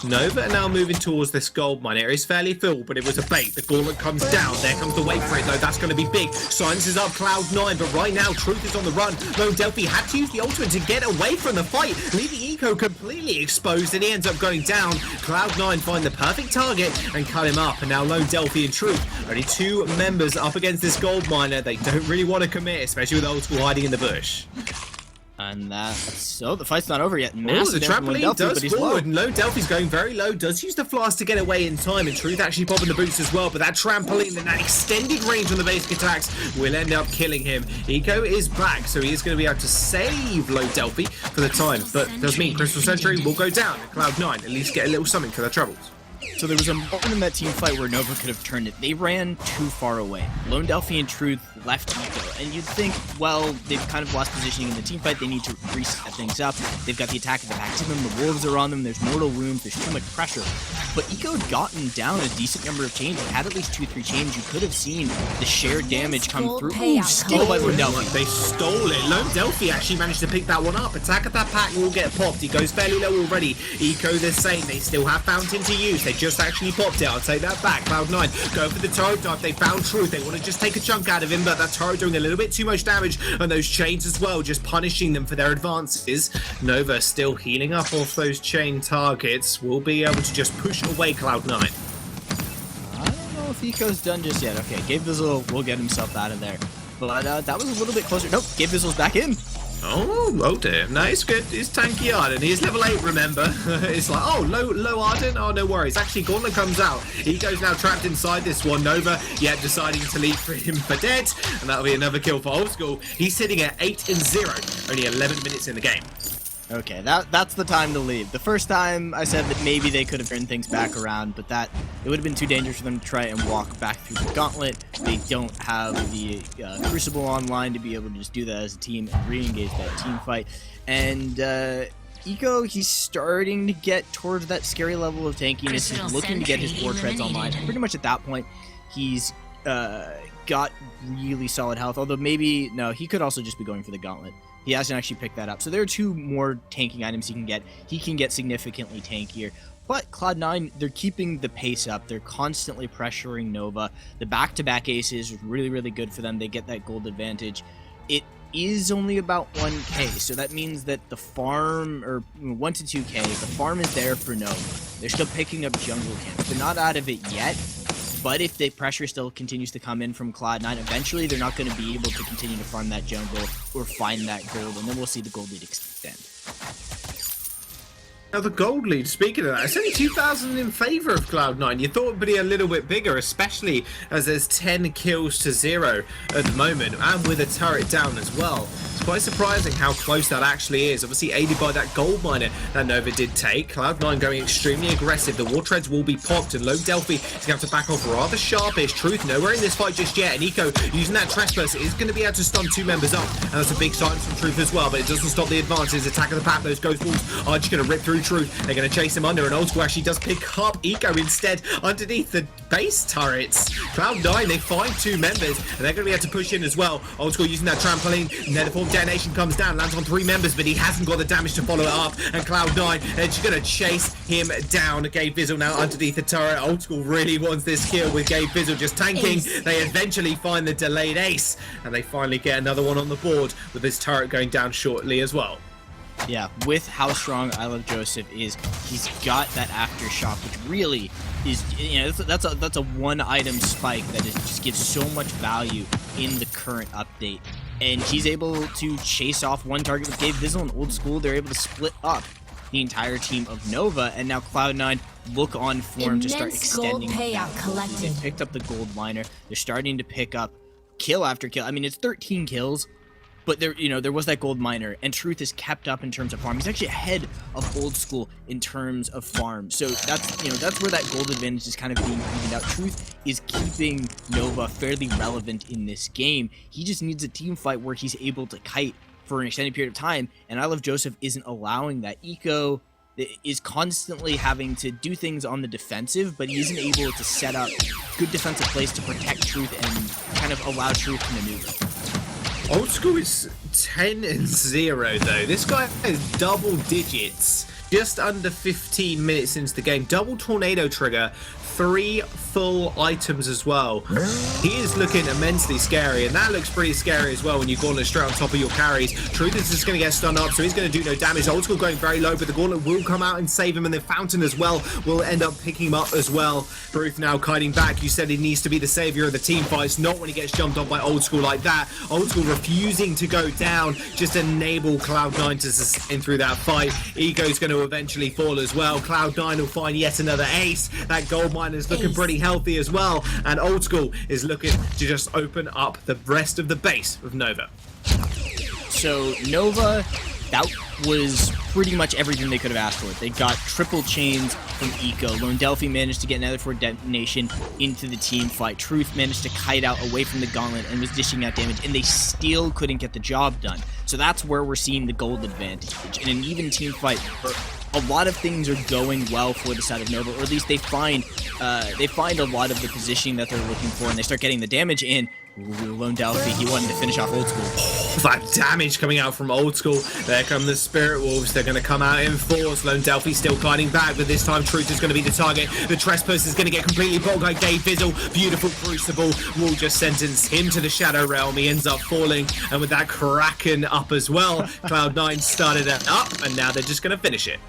Nova are now moving towards this gold mine. It is fairly full, but it was a bait. The gauntlet comes down. There comes the wait for it, though. That's going to be big. Silences up Cloud9, but right now, Truth is on the run. Lone Delphi had to use the ultimate to get away from the fight, leaving Eco completely exposed, and he ends up going down. Cloud9 find the perfect target and cut him up, and now Lone Delphi and Truth, only two members up against this gold miner. They don't really want to commit, especially with Old School hiding in the bush. And so the fight's not over yet. Oh, Massive the damage from Lone trampoline Delphi, but does he's forward, low. and Lone Delphi's going very low, does use the flask to get away in time, and Truth actually popping the boots as well, but that trampoline and that extended range on the basic attacks will end up killing him. Eco is back, so he is going to be able to save Lone Delphi for the time, but does mean Crystal Sentry will go down, and Cloud9 at least get a little something for their troubles. So there was a moment in that team fight where Nova could have turned it. They ran too far away. Lone Delphi and Truth left Eco, and you'd think, well, they've kind of lost positioning in the team fight. They need to reset things up. They've got the attack at the back to them. The wolves are on them. There's mortal wounds. There's too much pressure. But Eco had gotten down a decent number of chains. It had at least 2-3 chains. You could have seen the shared damage come through. Ooh, steal by Lone Delphi. They stole it. Lone Delphi actually managed to pick that one up. Attack at that pack will get popped. He goes fairly low already. Eco the same. They still have Fountain to use. They just actually popped it. I'll take that back. Cloud9 go for the turret dive. They found Truth. They want to just take a chunk out of him, but that turret doing a little bit too much damage, and those chains as well, just punishing them for their advances. Nova still healing up off those chain targets. Will be able to just push away Cloud9. I don't know if Eco's done just yet. Okay, Gabe Vizzle will get himself out of there. But that was a little bit closer. Nope, Gabe Vizzle's back in. Oh dear. No, it's good. It's tanky Arden. He's level 8, remember? It's like, oh, low Arden? Oh, no worries. Actually, Gauntlet comes out. Eco's now trapped inside this one. Nova, yeah, deciding to leave for him for dead. And that'll be another kill for Old School. He's sitting at 8-0. Only 11 minutes in the game. Okay, that's the time to leave. The first time I said that maybe they could have turned things back around, but it would have been too dangerous for them to try and walk back through the gauntlet. They don't have the Crucible online to be able to just do that as a team and re-engage that team fight. And Eco, he's starting to get towards that scary level of tankiness. He's looking to get his 4 treads online. Pretty much at that point, he's got really solid health, although maybe, no, he could also just be going for the gauntlet. He hasn't actually picked that up. So there are 2 more tanking items he can get. He can get significantly tankier. But Cloud9, they're keeping the pace up. They're constantly pressuring Nova. The back-to-back aces is really, really good for them. They get that gold advantage. It is only about 1k, so that means that the farm, or 1 to 2k, the farm is there for Nova. They're still picking up jungle camps. They're not out of it yet. But if the pressure still continues to come in from Cloud9, eventually they're not going to be able to continue to farm that jungle or find that gold, and then we'll see the gold lead extend. Now the gold lead, speaking of that, it's only 2,000 in favour of Cloud9. You thought it would be a little bit bigger, especially as there's 10 kills to 0 at the moment, and with a turret down as well. It's quite surprising how close that actually is. Obviously aided by that gold miner that Nova did take. Cloud9 going extremely aggressive. The war treads will be popped, and Lone Delphi is going to have to back off rather sharpish. Truth nowhere in this fight just yet, and Eco using that trespass is going to be able to stun 2 members up, and that's a big silence from Truth as well, but it doesn't stop the advances. Attack of the Pack, those ghost wolves are just going to rip through Truth. They're going to chase him under, and Old School actually does pick up Eco instead underneath the base turrets. Cloud9, they find 2 members, and they're going to be able to push in as well. Old School using that trampoline. Netherform detonation comes down, lands on 3 members, but he hasn't got the damage to follow it up. And Cloud9, they're just going to chase him down. Gabe Vizzle now underneath the turret. Old School really wants this kill with Gabe Vizzle just tanking. They eventually find the delayed ace, and they finally get another one on the board with this turret going down shortly as well. Yeah, with how strong I Love Joseph is, he's got that aftershock, which really is, you know, that's a one-item spike that just gives so much value in the current update. And he's able to chase off one target with Gabe Vizzle and Old School. They're able to split up the entire team of Nova, and now Cloud9 look on form to start extending that. They picked up the gold miner. They're starting to pick up kill after kill. I mean, it's 13 kills. But there was that gold miner, and Truth is kept up in terms of farm. He's actually ahead of Old School in terms of farm. So that's where that gold advantage is kind of being evened out. Truth is keeping Nova fairly relevant in this game. He just needs a team fight where he's able to kite for an extended period of time, and I Love Joseph isn't allowing that. Eco is constantly having to do things on the defensive, but he isn't able to set up good defensive plays to protect Truth and kind of allow Truth to maneuver. Old School is 10-0 though. This guy has double digits. Just under 15 minutes into the game. Double tornado trigger. 3 full items as well. He is looking immensely scary, and that looks pretty scary as well when you Gauntlet straight on top of your carries. Truth is just going to get stunned up, so he's going to do no damage. Old School going very low, but the Gauntlet will come out and save him, and the Fountain as well will end up picking him up as well. Truth now kiting back. You said he needs to be the savior of the team fights, not when he gets jumped on by Old School like that. Old School refusing to go down, just enable Cloud9 to sustain through that fight. Ego's going to eventually fall as well. Cloud9 will find yet another ace. That gold mine is looking pretty healthy as well, and Old School is looking to just open up the rest of the base of Nova. So Nova, that was pretty much everything they could have asked for. They got triple chains from Eco. Lone Delphi managed to get another for detonation into the team fight. Truth managed to kite out away from the Gauntlet and was dishing out damage, and they still couldn't get the job done. So that's where we're seeing the gold advantage. In an even team fight, a lot of things are going well for the side of Nova, or at least they find a lot of the positioning that they're looking for, and they start getting the damage in. Lone Delphi, he wanted to finish off Old School. That damage coming out from Old School. There come the Spirit Wolves. They're going to come out in force. Lone Delphi still gliding back, but this time Truth is going to be the target. The Trespass is going to get completely blocked by Gabe Vizzle. Beautiful Crucible will just sentence him to the Shadow Realm. He ends up falling, and with that Kraken up as well, Cloud9 started it up, and now they're just going to finish it.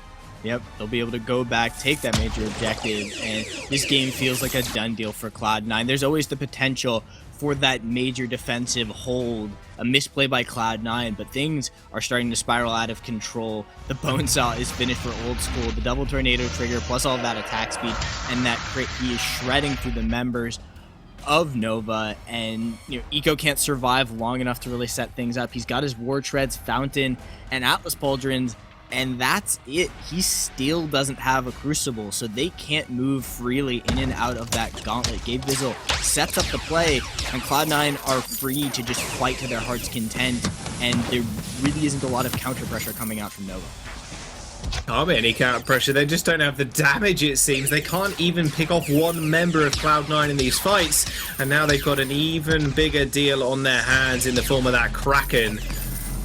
Yep, they'll be able to go back, take that major objective, and this game feels like a done deal for Cloud9. There's always the potential for that major defensive hold, a misplay by Cloud9, but things are starting to spiral out of control. The Bonesaw is finished for Old School, the double tornado trigger, plus all of that attack speed, and that crit, he is shredding through the members of Nova, and Eco can't survive long enough to really set things up. He's got his War Treads, Fountain, and Atlas Pauldrons, and that's it. He still doesn't have a Crucible, so they can't move freely in and out of that Gauntlet. Gabe Vizzle sets up the play, and Cloud9 are free to just fight to their heart's content, and there really isn't a lot of counter pressure coming out from Nova. Can't be any counter pressure. They just don't have the damage, it seems. They can't even pick off one member of Cloud9 in these fights, and now they've got an even bigger deal on their hands in the form of that Kraken.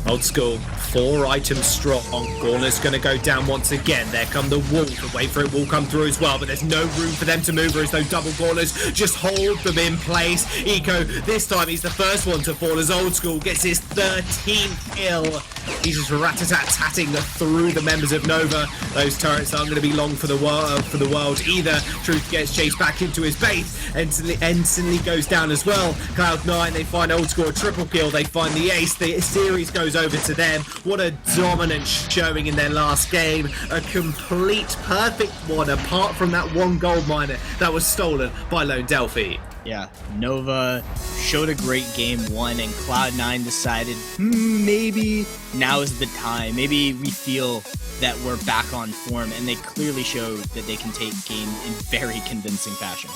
Old School, 4 items strong. Gauntlet's going to go down once again. There come the Wolves. The wait for it will come through as well, but there's no room for them to move, as though double Gauntlets just hold them in place. Eco, this time he's the first one to fall as Old School gets his 13th kill. He's just rat-a-tat-tatting through the members of Nova. Those turrets aren't going to be long for the world either. Truth gets chased back into his base. Instantly goes down as well. Cloud9, they find Old Score triple kill. They find the ace. The series goes over to them. What a dominant showing in their last game. A complete perfect one, apart from that one gold miner that was stolen by Lone Delphi. Yeah, Nova showed a great game one, and Cloud9 decided maybe now is the time. Maybe we feel that we're back on form, and they clearly showed that they can take games in very convincing fashion.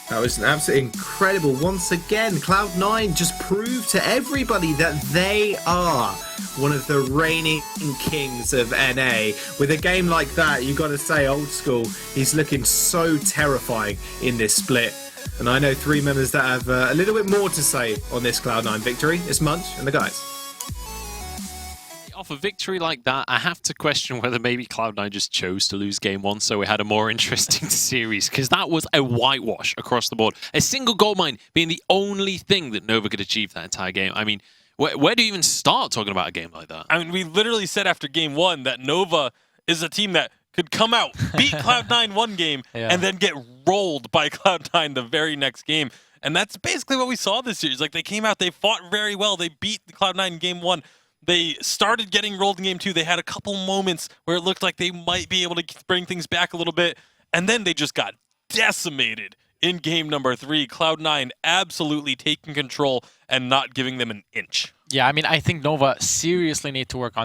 That was absolutely incredible. Once again, Cloud9 just proved to everybody that they are one of the reigning kings of NA. With a game like that, you got to say, Old School, he's looking so terrifying in this split. And I know three members that have a little bit more to say on this Cloud9 victory. It's Munch and the guys. Off a victory like that, I have to question whether maybe Cloud9 just chose to lose game one so we had a more interesting series, because that was a whitewash across the board. A single gold mine being the only thing that Nova could achieve that entire game. I mean, where do you even start talking about a game like that? I mean, we literally said after game one that Nova is a team that could come out, beat Cloud9 one game, and then get rolled by Cloud9 the very next game. And that's basically what we saw this series. Like, they came out, they fought very well, they beat Cloud9 in game one. They started getting rolled in game two. They had a couple moments where it looked like they might be able to bring things back a little bit. And then they just got decimated in game number 3. Cloud9 absolutely taking control and not giving them an inch. Yeah, I mean, I think Nova seriously need to work on